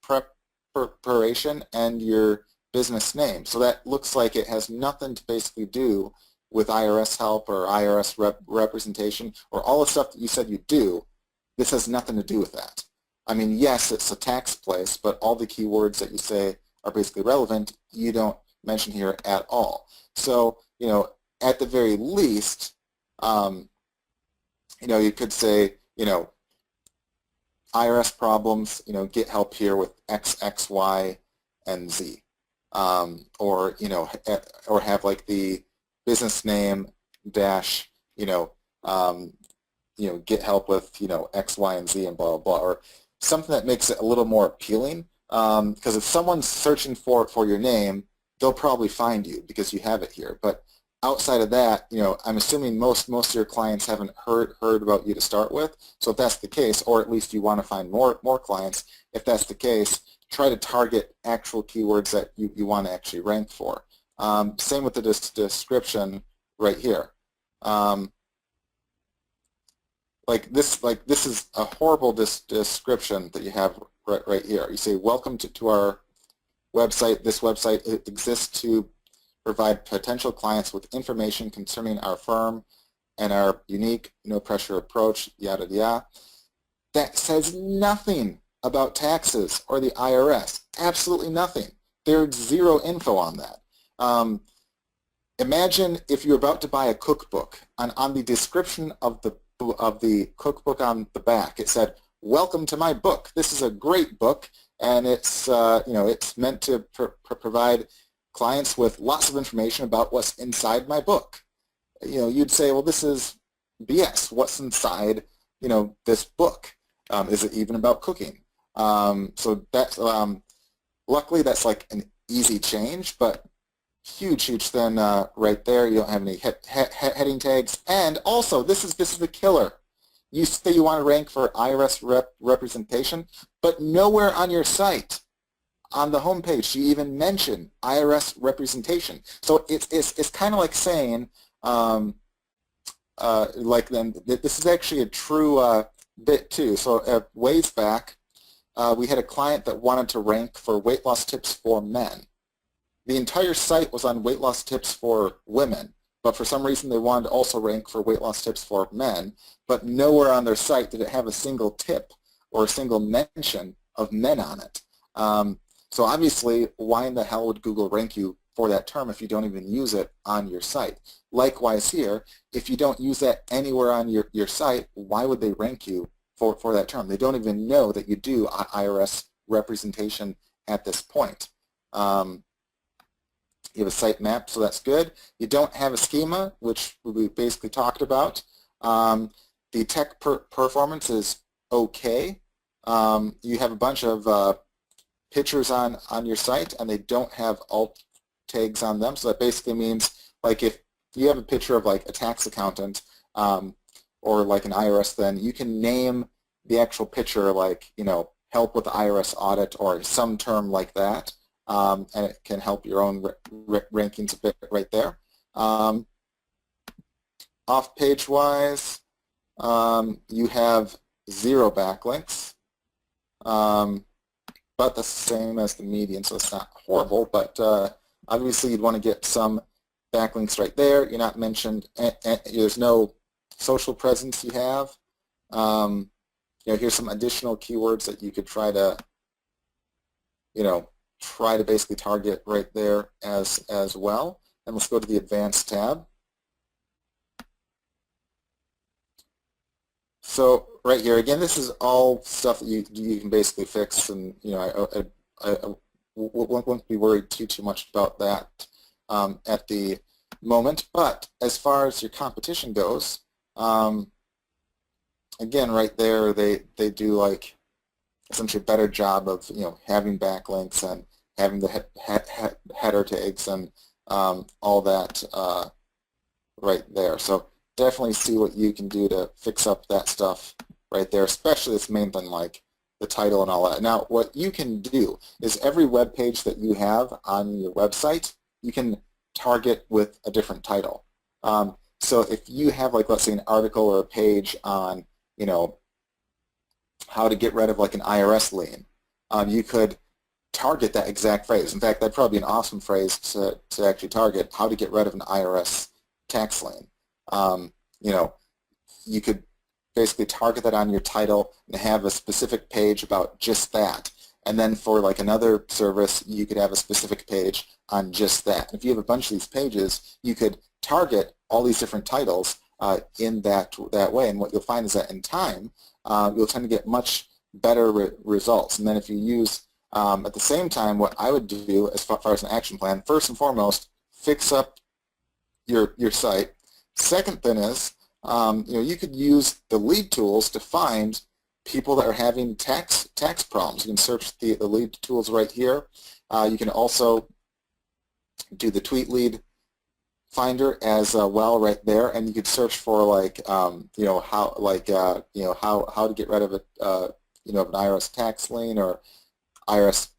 A: preparation and your business name. So that looks like it has nothing to basically do with IRS help or IRS representation or all the stuff that you said you do. This has nothing to do with that. I mean, yes, it's a tax place, but all the keywords that you say are basically relevant, you don't mention here at all. So, at the very least, you could say, IRS problems, get help here with X, X, Y, and Z. Or have like the business name dash, get help with, X, Y, and Z and blah, blah, blah, or something that makes it a little more appealing. Because if someone's searching for your name, they'll probably find you because you have it here. But outside of that, I'm assuming most of your clients haven't heard about you to start with. So if that's the case, or at least you want to find more clients, if that's the case, try to target actual keywords that you want to actually rank for. Same with the description right here. Like this is a horrible description that you have right here. You say, welcome to our website. This website exists to provide potential clients with information concerning our firm and our unique no-pressure approach, yada yada. That says nothing about taxes or the IRS. Absolutely nothing. There's zero info on that. Imagine if you're about to buy a cookbook, and on the description of the cookbook on the back, it said, "Welcome to my book. This is a great book, and it's it's meant to provide clients with lots of information about what's inside my book." You'd say, well, this is BS. What's inside this book? Is it even about cooking? So that's luckily that's like an easy change, but huge then right there. You don't have any heading tags, and also this is the killer. You say you want to rank for IRS representation, but nowhere on your site, on the home page, do you even mention IRS representation. So it's kind of like saying, like then this is actually a true bit too. So ways back, we had a client that wanted to rank for weight loss tips for men. The entire site was on weight loss tips for women, but for some reason they wanted to also rank for weight loss tips for men, but nowhere on their site did it have a single tip or a single mention of men on it. So obviously, why in the hell would Google rank you for that term if you don't even use it on your site? Likewise here, if you don't use that anywhere on your site, why would they rank you for that term? They don't even know that you do IRS representation at this point. You have a site map, so that's good. You don't have a schema, which we basically talked about. The tech performance is okay. You have a bunch of pictures on your site, and they don't have alt tags on them. So that basically means, like, if you have a picture of like a tax accountant or like an IRS, then you can name the actual picture, like, help with the IRS audit or some term like that. And it can help your own rankings a bit right there. Off-page wise, you have 0 backlinks, but the same as the median, so it's not horrible, but obviously you'd want to get some backlinks right there. You're not mentioned, there's no social presence you have. Here's some additional keywords that you could try to, try to basically target right there as well. And let's go to the Advanced tab. So right here, again, this is all stuff that you can basically fix, and I won't be worried too much about that at the moment. But as far as your competition goes, again, right there, they do like essentially a better job of having backlinks and having the header tags and all that right there. So definitely see what you can do to fix up that stuff right there, especially this main thing like the title and all that. Now, what you can do is every web page that you have on your website, you can target with a different title. So if you have, like, let's say an article or a page on, how to get rid of like an IRS lien, you could target that exact phrase. In fact, that'd probably be an awesome phrase to actually target, how to get rid of an IRS tax lien. You could basically target that on your title and have a specific page about just that. And then for like another service, you could have a specific page on just that. If you have a bunch of these pages, you could target all these different titles in that way. And what you'll find is that in time, you'll tend to get much better results. And then if you use, at the same time, what I would do as far as an action plan, first and foremost, fix up your site. Second thing is, you could use the lead tools to find people that are having tax problems. You can search the lead tools right here. You can also do the tweet lead finder as well right there, and you could search for like how to get rid of it, an IRS tax lien or IRS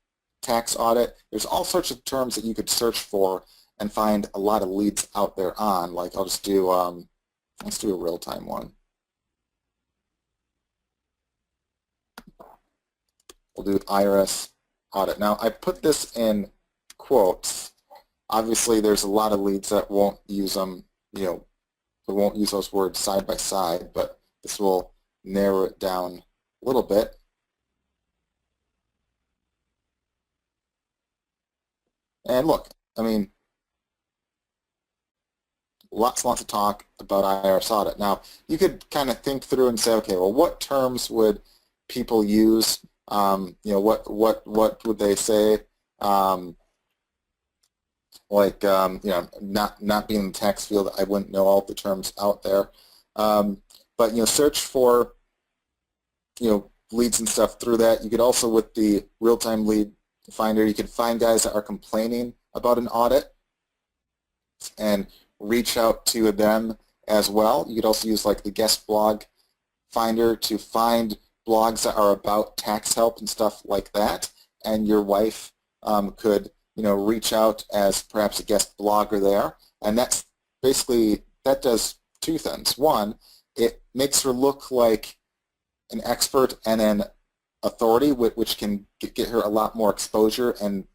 A: tax audit. There's all sorts of terms that you could search for and find a lot of leads out there on. Like I'll just do, let's do a real-time one. We'll do IRS audit. Now I put this in quotes. Obviously there's a lot of leads that won't use them, they won't use those words side by side, but this will narrow it down a little bit. And look, I mean, lots of talk about IRS audit. Now, you could kind of think through and say, okay, well, what terms would people use? What would they say? Not being in the tax field, I wouldn't know all the terms out there. But search for leads and stuff through that. You could also, with the real-time lead finder, you can find guys that are complaining about an audit and reach out to them as well. You could also use like the guest blog finder to find blogs that are about tax help and stuff like that, and your wife could reach out as perhaps a guest blogger there, and that's basically, that does two things. One, it makes her look like an expert and an authority, which can get her a lot more exposure and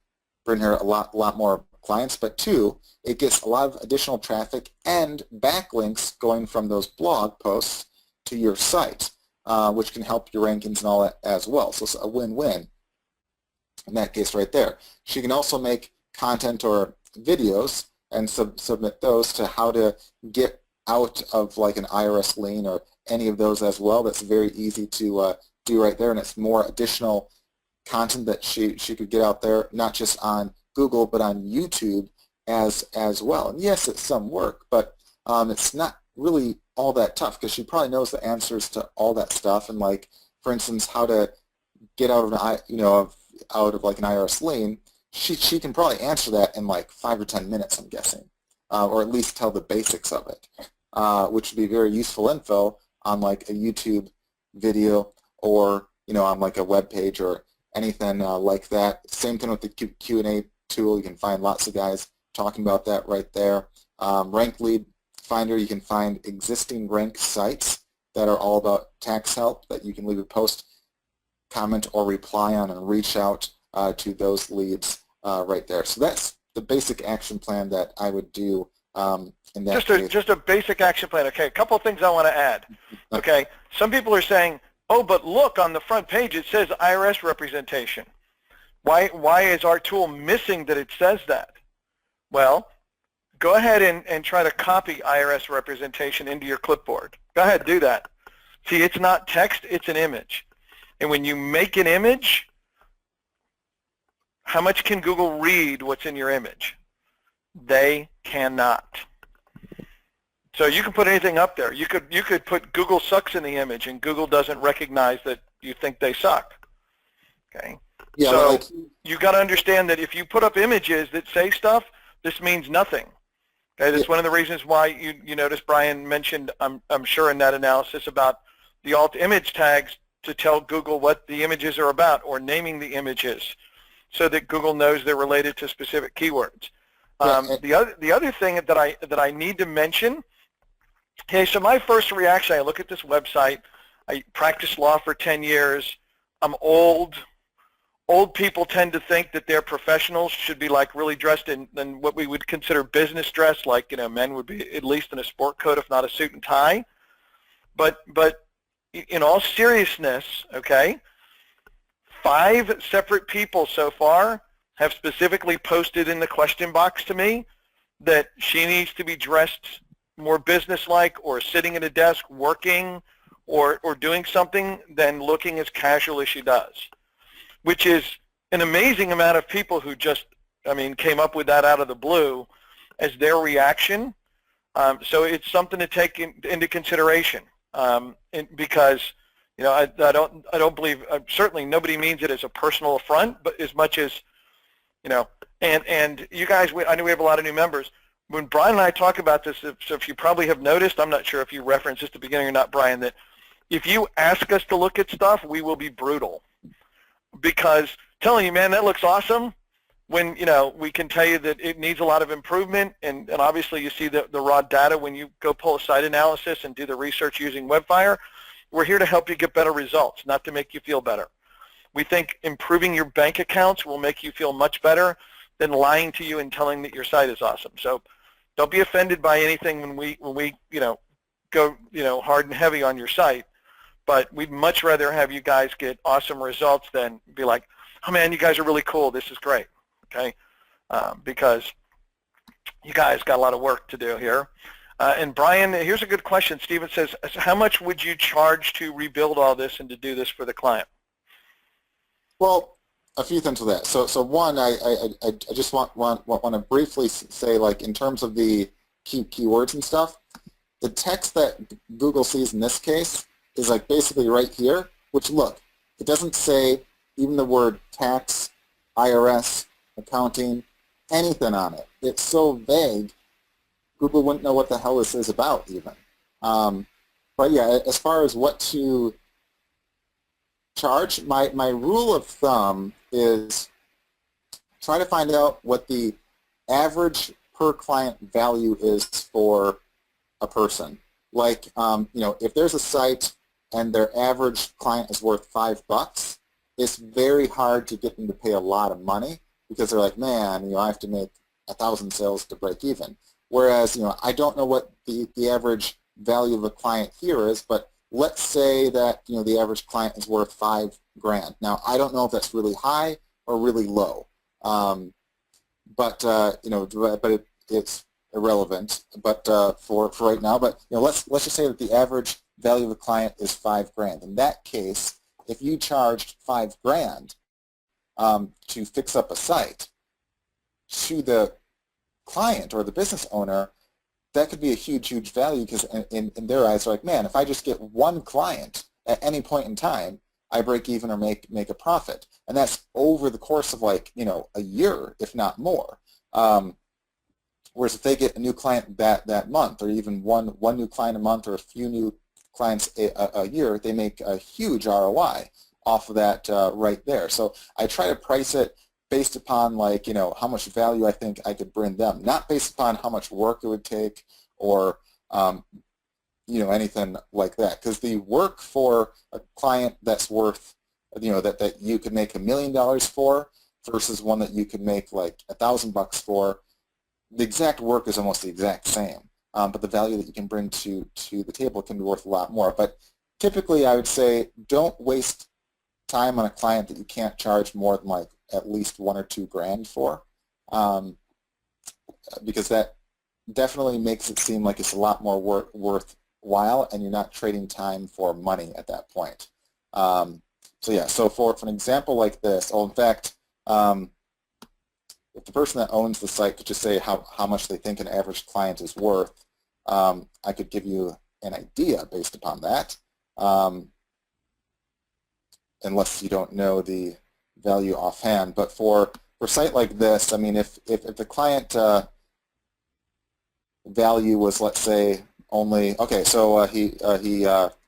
A: bring her a lot more clients. But two, it gets a lot of additional traffic and backlinks going from those blog posts to your site, which can help your rankings and all that as well. So it's a win-win in that case right there. She can also make content or videos and submit those to how to get out of like an IRS lien or any of those as well. That's very easy to do right there, and it's more additional content that she could get out there, not just on Google but on YouTube as well. And yes, it's some work, but it's not really all that tough because she probably knows the answers to all that stuff. And like, for instance, how to get out of out of like an IRS lien, she can probably answer that in like 5 or 10 minutes, I'm guessing, or at least tell the basics of it, which would be very useful info on like a YouTube video or on like a web page or anything like that. Same thing with the Q&A tool. You can find lots of guys talking about that right there. Rank lead finder, you can find existing rank sites that are all about tax help that you can leave a post, comment, or reply on and reach out to those leads right there. So that's the basic action plan that I would do in that case.
B: Just a basic action plan. Okay, a couple of things I want to add. Okay, some people are saying, oh, but look, on the front page it says IRS representation. Why is our tool missing that it says that? Well, go ahead and try to copy IRS representation into your clipboard. Go ahead, do that. See, it's not text, it's an image. And when you make an image, how much can Google read what's in your image? They cannot. So you can put anything up there. You could put Google sucks in the image, and Google doesn't recognize that you think they suck. Okay.
A: Yeah,
B: so you got to understand that if you put up images that say stuff, this means nothing. Okay. That's one of the reasons why you notice Brian mentioned, I'm sure in that analysis, about the alt image tags to tell Google what the images are about, or naming the images so that Google knows they're related to specific keywords. The other thing that I need to mention. Okay, so my first reaction, I look at this website. I practiced law for 10 years. I'm old. Old people tend to think that their professionals should be like really dressed in what we would consider business dress, like men would be at least in a sport coat, if not a suit and tie. But in all seriousness, okay, 5 separate people so far have specifically posted in the question box to me that she needs to be dressed more businesslike, or sitting at a desk working, or doing something than looking as casual as she does, which is an amazing amount of people who just, came up with that out of the blue as their reaction. So it's something to take into consideration, because I don't believe, certainly nobody means it as a personal affront, but as much as and you guys, I know we have a lot of new members. When Brian and I talk about this, so if you probably have noticed, I'm not sure if you referenced this at the beginning or not, Brian, that if you ask us to look at stuff, we will be brutal. Because telling you, man, that looks awesome, when, we can tell you that it needs a lot of improvement, and obviously you see the raw data when you go pull a site analysis and do the research using Webfire. We're here to help you get better results, not to make you feel better. We think improving your bank accounts will make you feel much better than lying to you and telling that your site is awesome. So don't be offended by anything when we go hard and heavy on your site, but we'd much rather have you guys get awesome results than be like, oh man, you guys are really cool, this is great, okay? Because you guys got a lot of work to do here. And Brian, here's a good question. Steven says, how much would you charge to rebuild all this and to do this for the client?
A: Well, a few things with that. So one, I just want to briefly say, like, in terms of the keywords and stuff, the text that Google sees in this case is like basically right here, which, look, it doesn't say even the word tax, IRS, accounting, anything on it. It's so vague, Google wouldn't know what the hell this is about even. But yeah, as far as what to charge, my rule of thumb is try to find out what the average per client value is for a person. Like, if there's a site and their average client is worth $5, it's very hard to get them to pay a lot of money because they're like, man, I have to make 1,000 sales to break even. Whereas, I don't know what the average value of a client here is, but let's say that, the average client is worth $5,000. Now, I don't know if that's really high or really low, but it's irrelevant. But for right now, but let's just say that the average value of a client is $5,000. In that case, if you charged $5,000 to fix up a site to the client or the business owner, that could be a huge, huge value because in their eyes, they're like, man, if I just get one client at any point in time, I break even or make a profit. And that's over the course of like, a year, if not more. Whereas if they get a new client that month or even one new client a month or a few new clients a year, they make a huge ROI off of that right there. So I try to price it based upon like, how much value I think I could bring them, not based upon how much work it would take or, anything like that. Because the work for a client that's worth, that you could make $1 million for versus one that you could make like $1,000 for, the exact work is almost the exact same. But the value that you can bring to the table can be worth a lot more. But typically I would say don't waste time on a client that you can't charge more than like at least $1,000 or $2,000 for, because that definitely makes it seem like it's a lot more worthwhile, and you're not trading time for money at that point. So yeah, so for an example like this, in fact, if the person that owns the site could just say how much they think an average client is worth, I could give you an idea based upon that, unless you don't know the value offhand. But for a site like this, I mean, if the client value was, let's say, only, okay, so he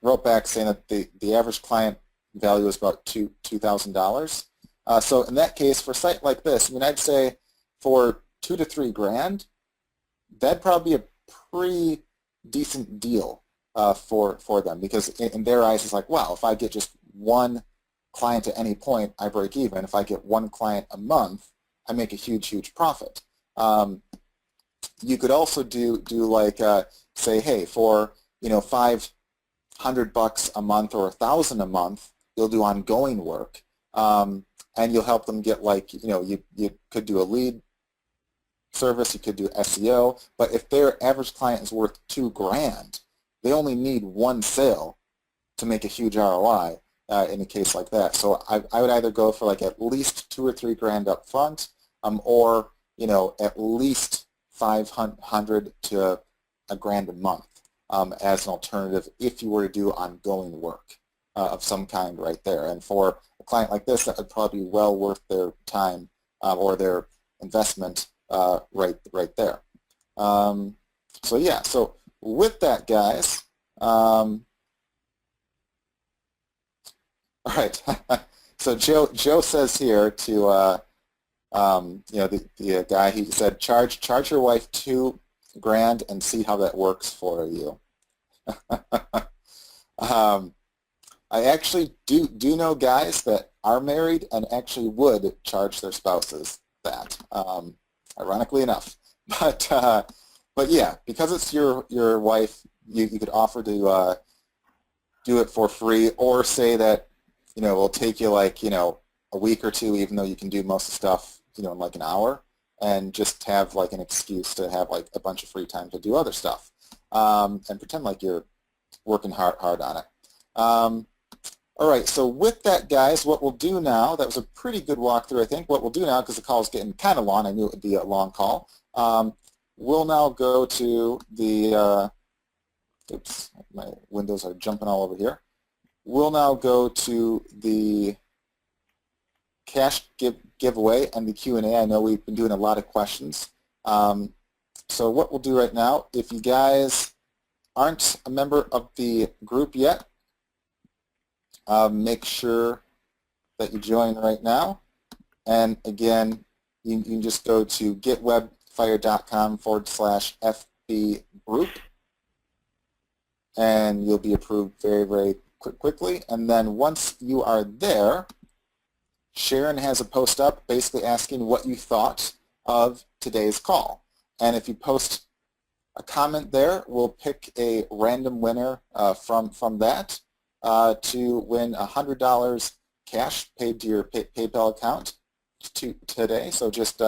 A: wrote back saying that the average client value is about $2,000. So in that case, for a site like this, I mean, I'd say for $2,000 to $3,000, that'd probably be a pretty decent deal for them, because in their eyes, it's like, wow, if I get just one client at any point, I break even. If I get one client a month, I make a huge, huge profit. You could also do like say, hey, for $500 a month or $1,000 a month, you'll do ongoing work, and you'll help them get like you could do a lead service, you could do SEO. But if their average client is worth $2,000, they only need one sale to make a huge ROI. In a case like that, so I would either go for like at least $2,000 or $3,000 up front, or at least $500 to $1,000 a month as an alternative if you were to do ongoing work of some kind right there. And for a client like this, that would probably be well worth their time or their investment right there. So yeah, so with that, guys. All right. So Joe says here to The guy, he said, charge your wife $2,000 and see how that works for you. I actually do know guys that are married and actually would charge their spouses that, ironically enough. But yeah, because it's your wife, you could offer to do it for free, or say that it'll take you like a week or two, even though you can do most of the stuff in like an hour, and just have like an excuse to have like a bunch of free time to do other stuff, and pretend like you're working hard on it. All right, so with that, guys, what we'll do now, that was a pretty good walkthrough, I think. What we'll do now, because the call is getting kind of long, I knew it would be a long call, we'll now go to the, oops, my windows are jumping all over here. We'll now go to the cash giveaway and the Q&A. I know we've been doing a lot of questions. So what we'll do right now, if you guys aren't a member of the group yet, make sure that you join right now. And again, you can just go to getwebfire.com/FB group, and you'll be approved very, very quickly. And then once you are there, Sharon has a post up basically asking what you thought of today's call. And if you post a comment there, we'll pick a random winner from that to win $100 cash paid to your PayPal account today. So just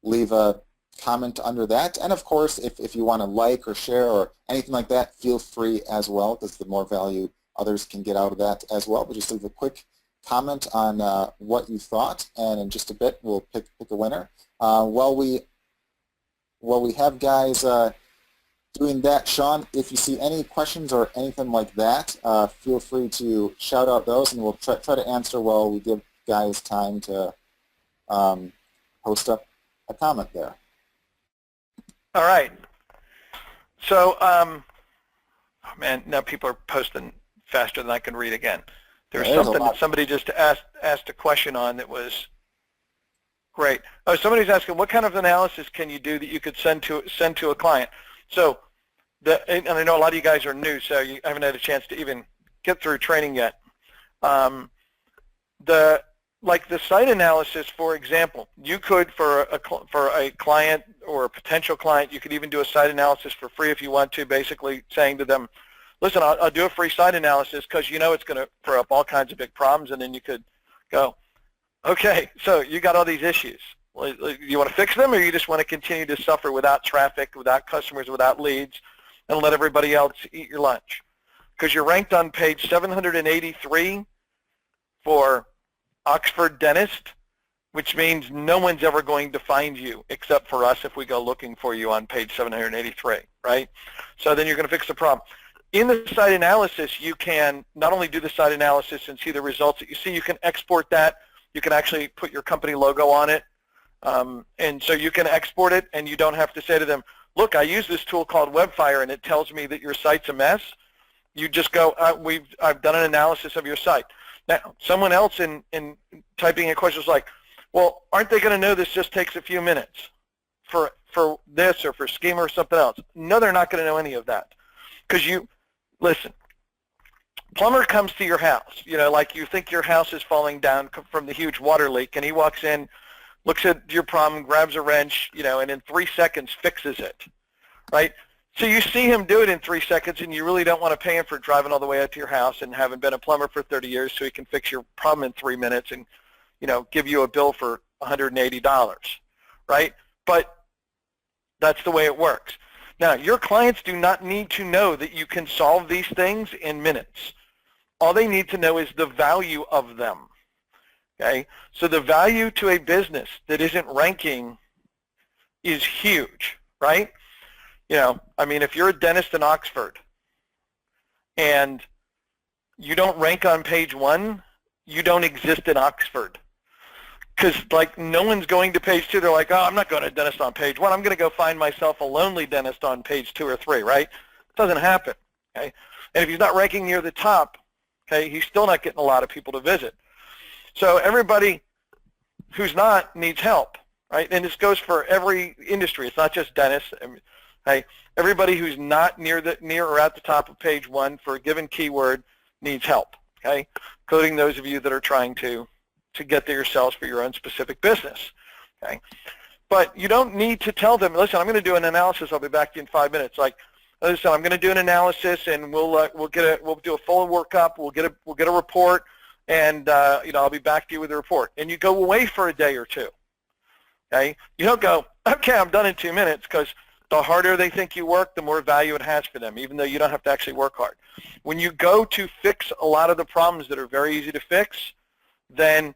A: leave a comment under that. And of course, if you want to like or share or anything like that, feel free as well, because the more value others can get out of that as well. But just leave a quick comment on what you thought, and in just a bit we'll pick a winner. While we have guys doing that, Sean, if you see any questions or anything like that, feel free to shout out those, and we'll try to answer while we give guys time to post up a comment there.
B: All right. So, oh man, now people are posting faster than I can read again. There's something that somebody just asked a question on that was great. Oh, somebody's asking, what kind of analysis can you do that you could send to a client? So, and I know a lot of you guys are new, so you haven't had a chance to even get through training yet. Like the site analysis, for example, you could, for a client or a potential client, you could even do a site analysis for free if you want to, basically saying to them, listen, I'll do a free site analysis because it's going to throw up all kinds of big problems, and then you could go, okay, so you got all these issues. You want to fix them, or you just want to continue to suffer without traffic, without customers, without leads, and let everybody else eat your lunch? Because you're ranked on page 783 for Oxford Dentist, which means no one's ever going to find you except for us if we go looking for you on page 783, right? So then you're going to fix the problem. In the site analysis, you can not only do the site analysis and see the results that you see, you can export that. You can actually put your company logo on it. And so you can export it, and you don't have to say to them, look, I use this tool called Webfire, and it tells me that your site's a mess. You just go, I've done an analysis of your site. Now, someone else in typing a question was like, well, aren't they going to know this just takes a few minutes for this or for schema or something else? No, they're not going to know any of that. Because listen, plumber comes to your house, like you think your house is falling down from the huge water leak, and he walks in, looks at your problem, grabs a wrench, and in 3 seconds fixes it, right? So you see him do it in 3 seconds, and you really don't want to pay him for driving all the way out to your house and having been a plumber for 30 years so he can fix your problem in 3 minutes and, give you a bill for $180, right? But that's the way it works. Now, your clients do not need to know that you can solve these things in minutes. All they need to know is the value of them, okay? So the value to a business that isn't ranking is huge, right? If you're a dentist in Oxford and you don't rank on page 1, you don't exist in Oxford. Because, no one's going to page 2. They're like, oh, I'm not going to dentist on page 1. I'm going to go find myself a lonely dentist on page 2 or 3, right? It doesn't happen, okay? And if he's not ranking near the top, okay, he's still not getting a lot of people to visit. So everybody who's not needs help, right? And this goes for every industry. It's not just dentists. Hey, everybody who's not near or at the top of page 1 for a given keyword needs help, okay? Including those of you that are trying to get there yourselves for your own specific business, okay? But you don't need to tell them, listen, I'm going to do an analysis. I'll be back to you in 5 minutes. Like, listen, I'm going to do an analysis, and we'll do a full workup. We'll get a report, and I'll be back to you with a report. And you go away for a day or two. Okay, you don't go, okay, I'm done in 2 minutes, because the harder they think you work, the more value it has for them, even though you don't have to actually work hard. When you go to fix a lot of the problems that are very easy to fix, then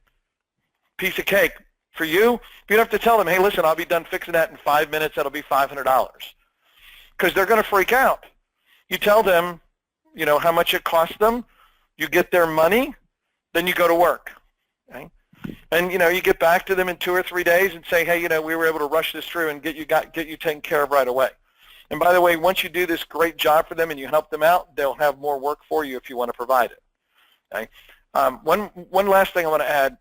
B: piece of cake. For you, you don't have to tell them, hey, listen, I'll be done fixing that in 5 minutes. That'll be $500. Because they're going to freak out. You tell them, how much it costs them. You get their money. Then you go to work. Okay? And, you get back to them in 2 or 3 days and say, hey, we were able to rush this through and get you taken care of right away. And by the way, once you do this great job for them and you help them out, they'll have more work for you if you want to provide it. Okay? One last thing I want to add,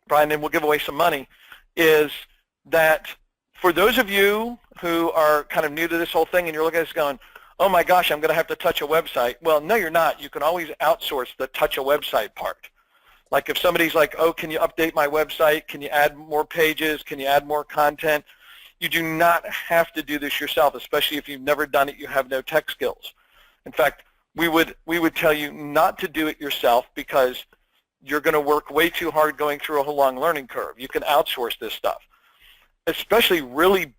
B: Brian, and we'll give away some money, is that for those of you who are kind of new to this whole thing and you're looking at this going, oh my gosh, I'm going to have to touch a website. Well, no, you're not. You can always outsource the touch a website part. Like if somebody's like, oh, can you update my website? Can you add more pages? Can you add more content? You do not have to do this yourself, especially if you've never done it, you have no tech skills. In fact, we would tell you not to do it yourself because you're going to work way too hard going through a whole long learning curve. You can outsource this stuff, especially really,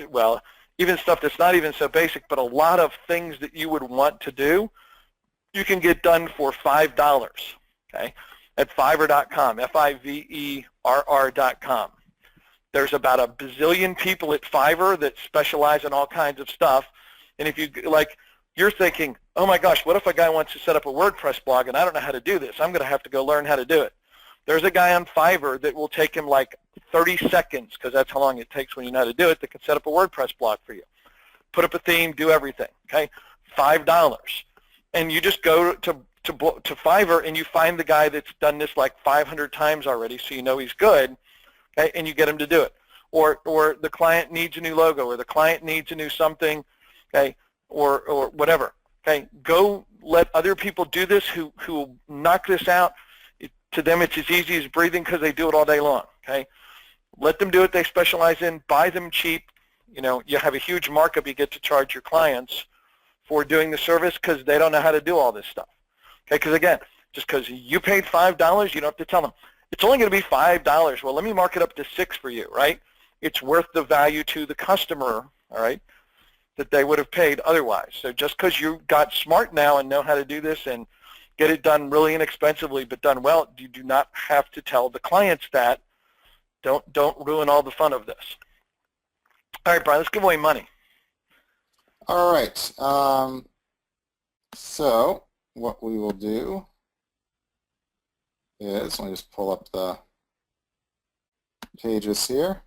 B: well, even stuff that's not even so basic, but a lot of things that you would want to do, you can get done for $5, okay, at Fiverr.com, Fiverr.com. There's about a bazillion people at Fiverr that specialize in all kinds of stuff, and if you, you're thinking, oh my gosh, what if a guy wants to set up a WordPress blog and I don't know how to do this? I'm going to have to go learn how to do it. There's a guy on Fiverr that will take him like 30 seconds, because that's how long it takes when you know how to do it, that can set up a WordPress blog for you. Put up a theme, do everything, okay? $5. And you just go to Fiverr and you find the guy that's done this like 500 times already, so you know he's good, okay? And you get him to do it. Or the client needs a new logo, or the client needs a new something, okay? Or whatever, okay? Go let other people do this who will knock this out. To them, it's as easy as breathing because they do it all day long, okay? Let them do what they specialize in. Buy them cheap. You have a huge markup you get to charge your clients for doing the service because they don't know how to do all this stuff, okay? Because, again, just because you paid $5, you don't have to tell them, it's only going to be $5. Well, let me mark it up to $6 for you, right? It's worth the value to the customer, all right, that they would have paid otherwise. So just because you got smart now and know how to do this and get it done really inexpensively but done well, you do not have to tell the clients that. Don't ruin all the fun of this. All right, Brian, let's give away money.
A: All right. So what we will do is, let me just pull up the pages here.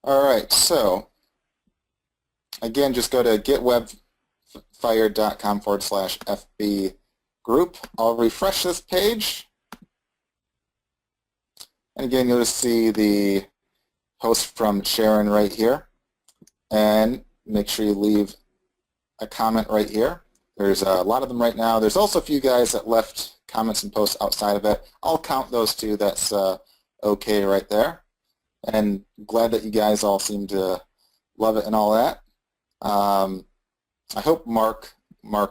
A: All right, so again, just go to getwebfire.com/FB group. I'll refresh this page. And again, you'll just see the post from Sharon right here. And make sure you leave a comment right here. There's a lot of them right now. There's also a few guys that left comments and posts outside of it. I'll count those two. That's okay right there. And glad that you guys all seem to love it and all that. I hope Mark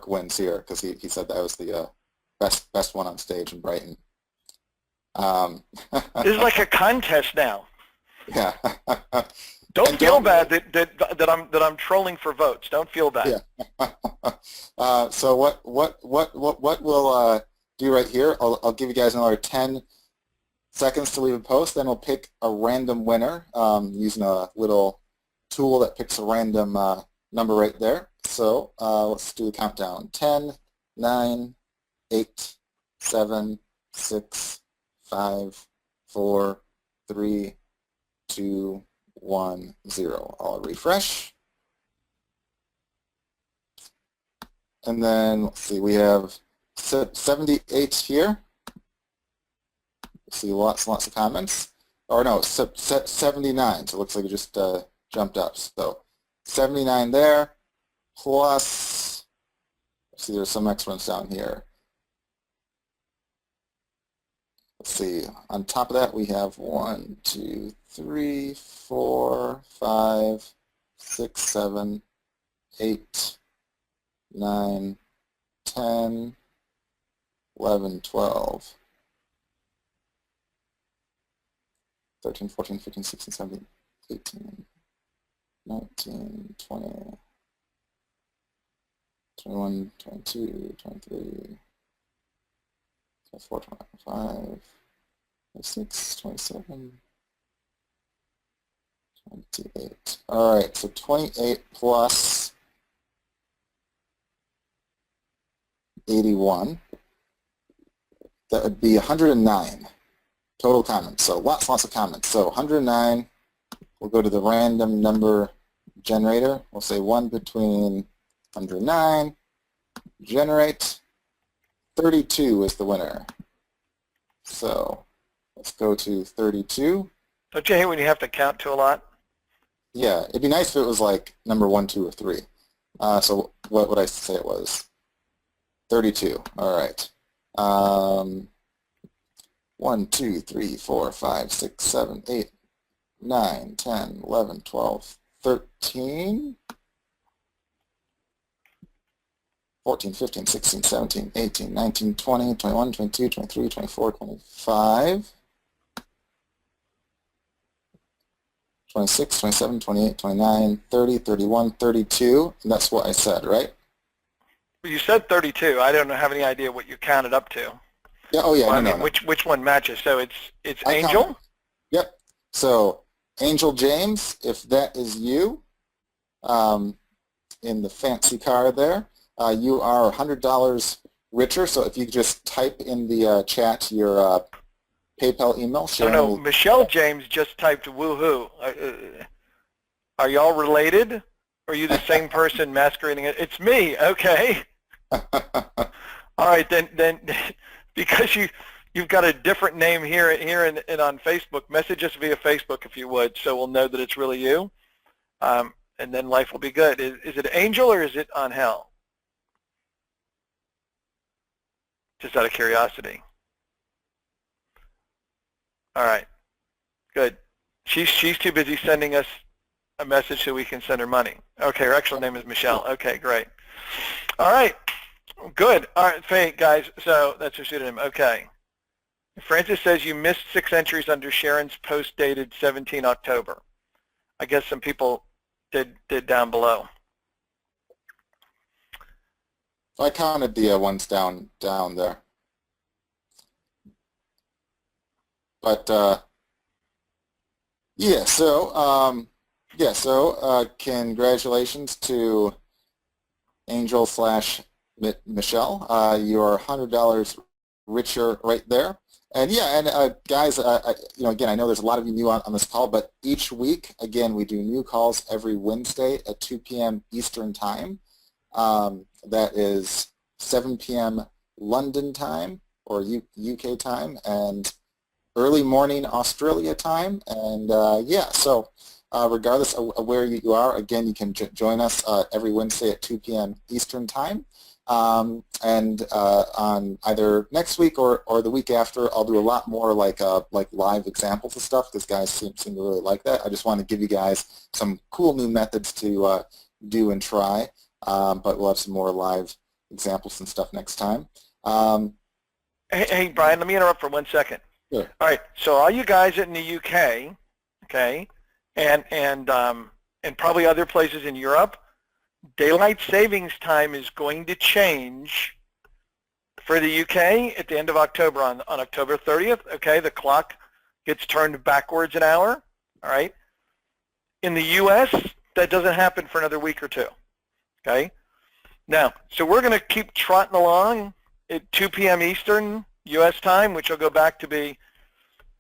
A: wins here, because he said that was the best one on stage in Brighton.
B: This is like a contest now.
A: Yeah.
B: Don't feel bad that I'm trolling for votes. Don't feel bad.
A: Yeah. So what we'll do right here? I'll give you guys another 10 seconds to leave a post. Then we'll pick a random winner using a little tool that picks a random number right there. So let's do the countdown. 10, 9, 8, 7, 6, 5, 4, 3, 2, 1, 0. I'll refresh. And then let's see, we have 78 here. See lots and lots of comments. Or no, 79. So it looks like it just jumped up. So 79 there, plus, see there's some extra ones down here. Let's see, on top of that we have 1, 2, 3, 4, 5, 6, 7, 8, 9, 10, 11, 12, 13, 14, 15, 16, 17, 18, 19, 20, 21, 22, 23, 24, 25, 26, 27, 28. All right, so 28 plus 81, that would be 109 total comments. So lots of comments. So 109, we'll go to the random number generator. We'll say 1 between 109, generate. 32 is the winner. So let's go to 32.
B: Don't you hate when you have to count to a lot?
A: Yeah, it'd be nice if it was like number 1, 2, or 3. So what would I say it was? 32. All right. 1, 2, 3, 4, 5, 6, 7, 8, 9, 10, 11, 12, 13, 14, 15, 16, 17, 18, 19, 20, 21, 22, 23, 24, 25, 26, 27, 28, 29, 30, 31, 32, and that's what I said, right?
B: You said 32. I don't have any idea what you counted up to.
A: Yeah. Oh, yeah.
B: Well,
A: no.
B: Which one matches? So it's
A: I
B: Angel.
A: counted. Yep. So Angel James, if that is you, in the fancy car there, you are $100 richer. So if you just type in the chat your PayPal email.
B: Oh no, Michelle James just typed woohoo. Are y'all related? Or are you the same person masquerading it? It's me. Okay. All right, then because you've got a different name here and on Facebook, message us via Facebook if you would, so we'll know that it's really you, and then life will be good. Is it Angel or is it Angel? Just out of curiosity. All right, good. She's too busy sending us a message so we can send her money. Okay, her actual name is Michelle. Okay, great. All right. Good. All right, Faye, guys, so that's her pseudonym. Okay. Francis says you missed 6 entries under Sharon's post dated 17 October. I guess some people did down below.
A: I counted the ones down there. But yeah, so congratulations to Angel / Michelle. You're $100 richer right there. And yeah, and guys, again, I know there's a lot of you new on this call, but each week, again, we do new calls every Wednesday at 2 p.m. Eastern Time. That is 7 p.m. London time or UK time, and early morning Australia time. And yeah, so regardless of where you are, again, you can join us every Wednesday at 2 p.m. Eastern Time. And on either next week or the week after, I'll do a lot more like live examples of stuff, because guys seem to really like that. I just want to give you guys some cool new methods to do and try, but we'll have some more live examples and stuff next time.
B: Hey, Brian, let me interrupt for 1 second.
A: Sure.
B: All right, so all you guys in the UK, okay, and probably other places in Europe, daylight savings time is going to change for the UK at the end of October, on October 30th, okay? The clock gets turned backwards an hour, all right? In the US, that doesn't happen for another week or two, okay? Now, so we're going to keep trotting along at 2 p.m. Eastern US time, which will go back to be,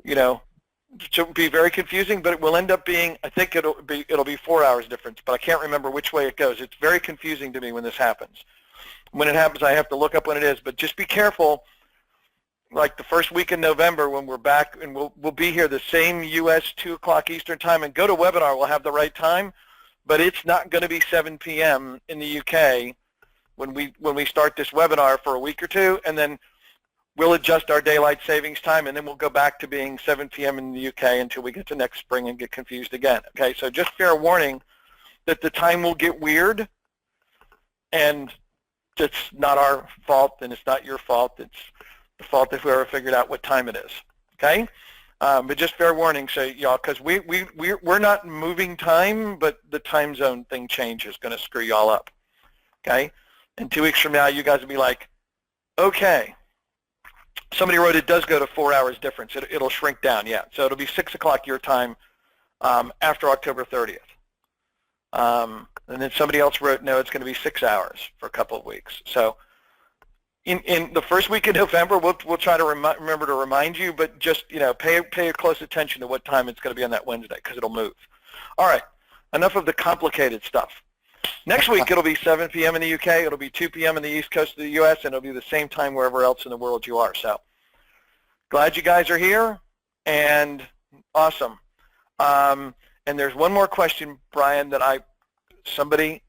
B: to be very confusing, but it will end up being, I think it'll be 4 hours difference, but I can't remember which way it goes. It's very confusing to me when this happens. When it happens, I have to look up when it is, but just be careful. like the first week in November when we're back, and we'll be here the same U.S. 2 o'clock Eastern time, and GoToWebinar will have the right time, but it's not going to be 7 p.m. in the U.K. when we start this webinar for a week or two, and then we'll adjust our daylight savings time, and then we'll go back to being 7 p.m. in the U.K. until we get to next spring and get confused again. Okay, so just fair warning that the time will get weird, and it's not our fault, and it's not your fault. It's the fault of whoever figured out what time it is. Okay, but just fair warning, so y'all, because we're not moving time, but the time zone thing change is going to screw y'all up. Okay, and 2 weeks from now, you guys will be like, okay. Somebody wrote it does go to 4 hours difference. It'll shrink down, yeah. So it'll be 6 o'clock your time after October 30th. And then somebody else wrote, no, it's going to be 6 hours for a couple of weeks. So in the first week of November, we'll try to remember to remind you, but just, you know, pay close attention to what time it's going to be on that Wednesday, because it'll move. All right, enough of the complicated stuff. Next week, it'll be 7 p.m. in the UK, it'll be 2 p.m. in the East Coast of the U.S., and it'll be the same time wherever else in the world you are. So glad you guys are here, and awesome. And there's one more question, Brian, that I told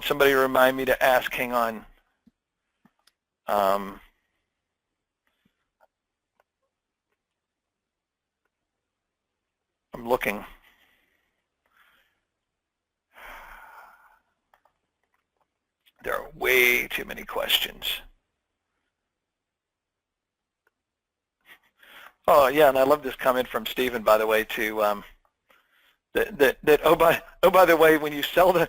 B: somebody to remind me to ask. Hang on. I'm looking. There are way too many questions. Oh yeah, and I love this comment from Stephen, by the way, too. By the way, when you sell the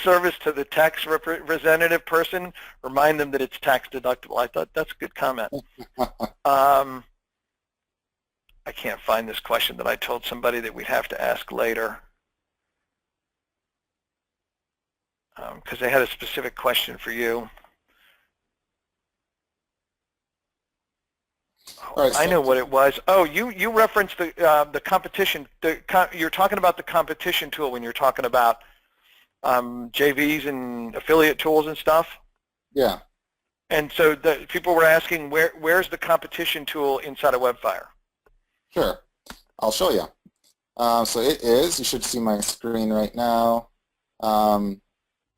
B: service to the tax representative person, remind them that it's tax deductible. I thought that's a good comment. I can't find this question that I told somebody that we'd have to ask later. Because they had a specific question for you. Oh, right, I know what it was. Oh, you referenced the competition. You're talking about the competition tool when you're talking about JVs and affiliate tools and stuff.
A: Yeah.
B: And so the people were asking where's the competition tool inside of Webfire?
A: Sure, I'll show you. So it is. You should see my screen right now.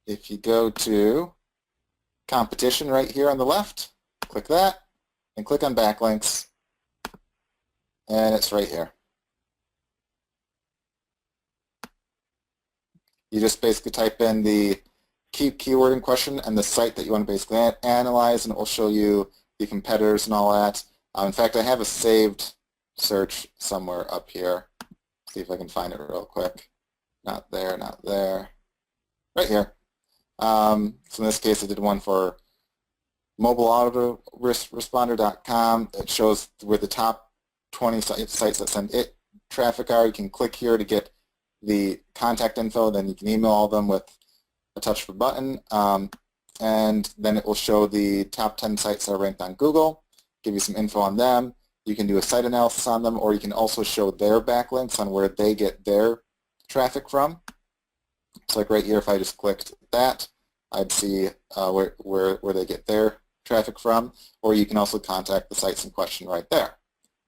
A: If you go to competition right here on the left, click that, and click on backlinks, and it's right here. You just basically type in the keyword in question and the site that you want to basically analyze, and it will show you the competitors and all that. In fact, I have a saved search somewhere up here. See if I can find it real quick. Not there, not there. Right here. So in this case, I did one for mobileautoresponder.com. It shows where the top 20 sites that send it traffic are. You can click here to get the contact info. Then you can email all of them with a touch of a button. And then it will show the top 10 sites that are ranked on Google, give you some info on them. You can do a site analysis on them, or you can also show their backlinks on where they get their traffic from. So like right here, if I just clicked that, I'd see where they get their traffic from, or you can also contact the sites in question right there.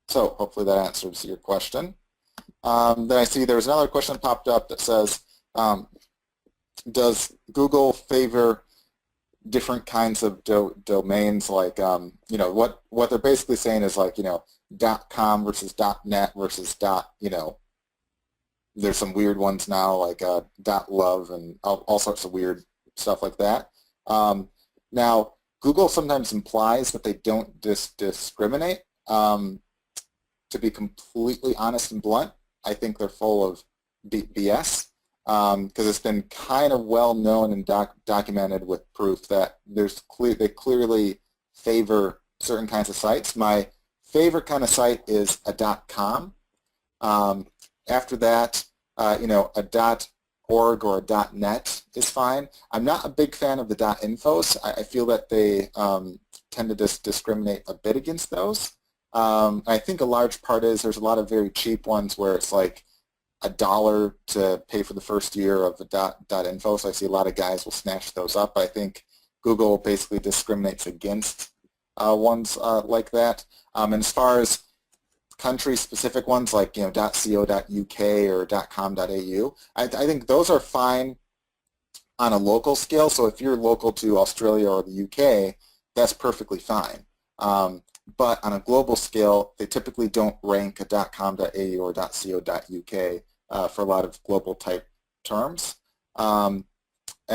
A: So hopefully that answers your question. Then I see there was another question that popped up that says, does Google favor different kinds of domains? Like, you know, what they're basically saying is like, you know, .com versus .net versus you know, there's some weird ones now like .love and all sorts of weird stuff like that. Now, Google sometimes implies that they don't discriminate. To be completely honest and blunt, I think they're full of BS, because it's been kind of well known and documented with proof that they clearly favor certain kinds of sites. My favorite kind of site is a .com. After that, you know, a .org or a .net is fine. I'm not a big fan of the .infos. I feel that they tend to discriminate a bit against those. I think a large part is there's a lot of very cheap ones where it's like $1 to pay for the first year of a .info, so I see a lot of guys will snatch those up. I think Google basically discriminates against ones like that. And as far as country-specific ones like .co.uk or .com.au, I think those are fine on a local scale. So if you're local to Australia or the UK, that's perfectly fine. But on a global scale, they typically don't rank a .com.au or .co.uk for a lot of global type terms. And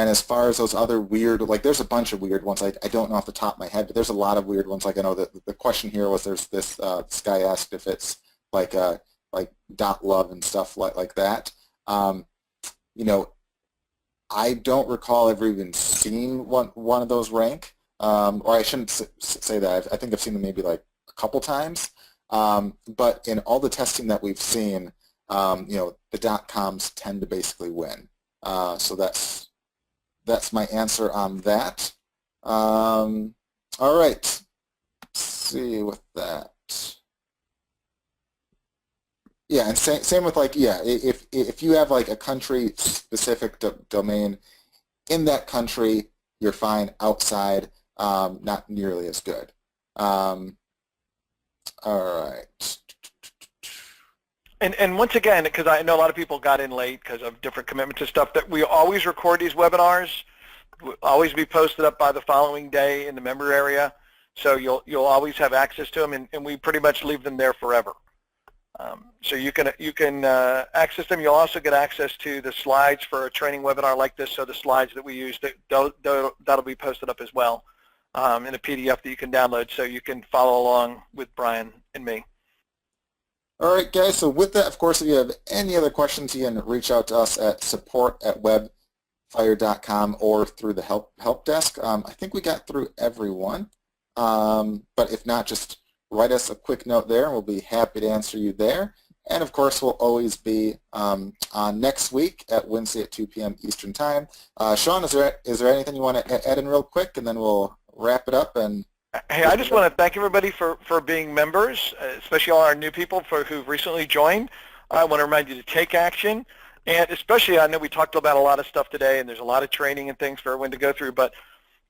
A: as far as those other weird, like there's a bunch of weird ones. I don't know off the top of my head, but there's a lot of weird ones. Like I know that the question here was there's this, this guy asked if it's like .love and stuff like that. I don't recall ever even seeing one of those rank. Or I shouldn't say that. I think I've seen them maybe like a couple times. But in all the testing that we've seen, the .coms tend to basically win. So that's my answer on that. All right. Let's see with that. Yeah, and same with like, yeah, if you have like a country specific domain in that country, you're fine. Outside, not nearly as good. All right.
B: And once again, because I know a lot of people got in late because of different commitments and stuff, that we always record these webinars, will always be posted up by the following day in the member area, so you'll always have access to them, and we pretty much leave them there forever. So you can access them. You'll also get access to the slides for a training webinar like this. So the slides that we use, that'll be posted up as well in a PDF that you can download, so you can follow along with Brian and me.
A: All right, guys, so with that, of course, if you have any other questions, you can reach out to us at support@webfire.com or through the help desk. I think we got through everyone, but if not, just write us a quick note there, and we'll be happy to answer you there. And, of course, we'll always be on next week at Wednesday at 2 p.m. Eastern Time. Sean, is there anything you want to add in real quick, and then we'll wrap it up? And
B: hey, I just want to thank everybody for being members, especially all our new people who've recently joined. I want to remind you to take action, and especially I know we talked about a lot of stuff today, and there's a lot of training and things for everyone to go through, but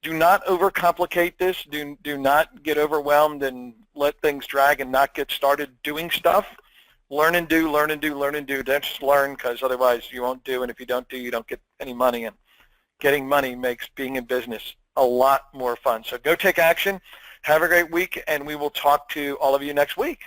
B: do not overcomplicate this. Do not get overwhelmed and let things drag and not get started doing stuff. Learn and do, learn and do, learn and do. Don't just learn, because otherwise you won't do, and if you don't do, you don't get any money, and getting money makes being in business a lot more fun. So go take action. Have a great week, and we will talk to all of you next week.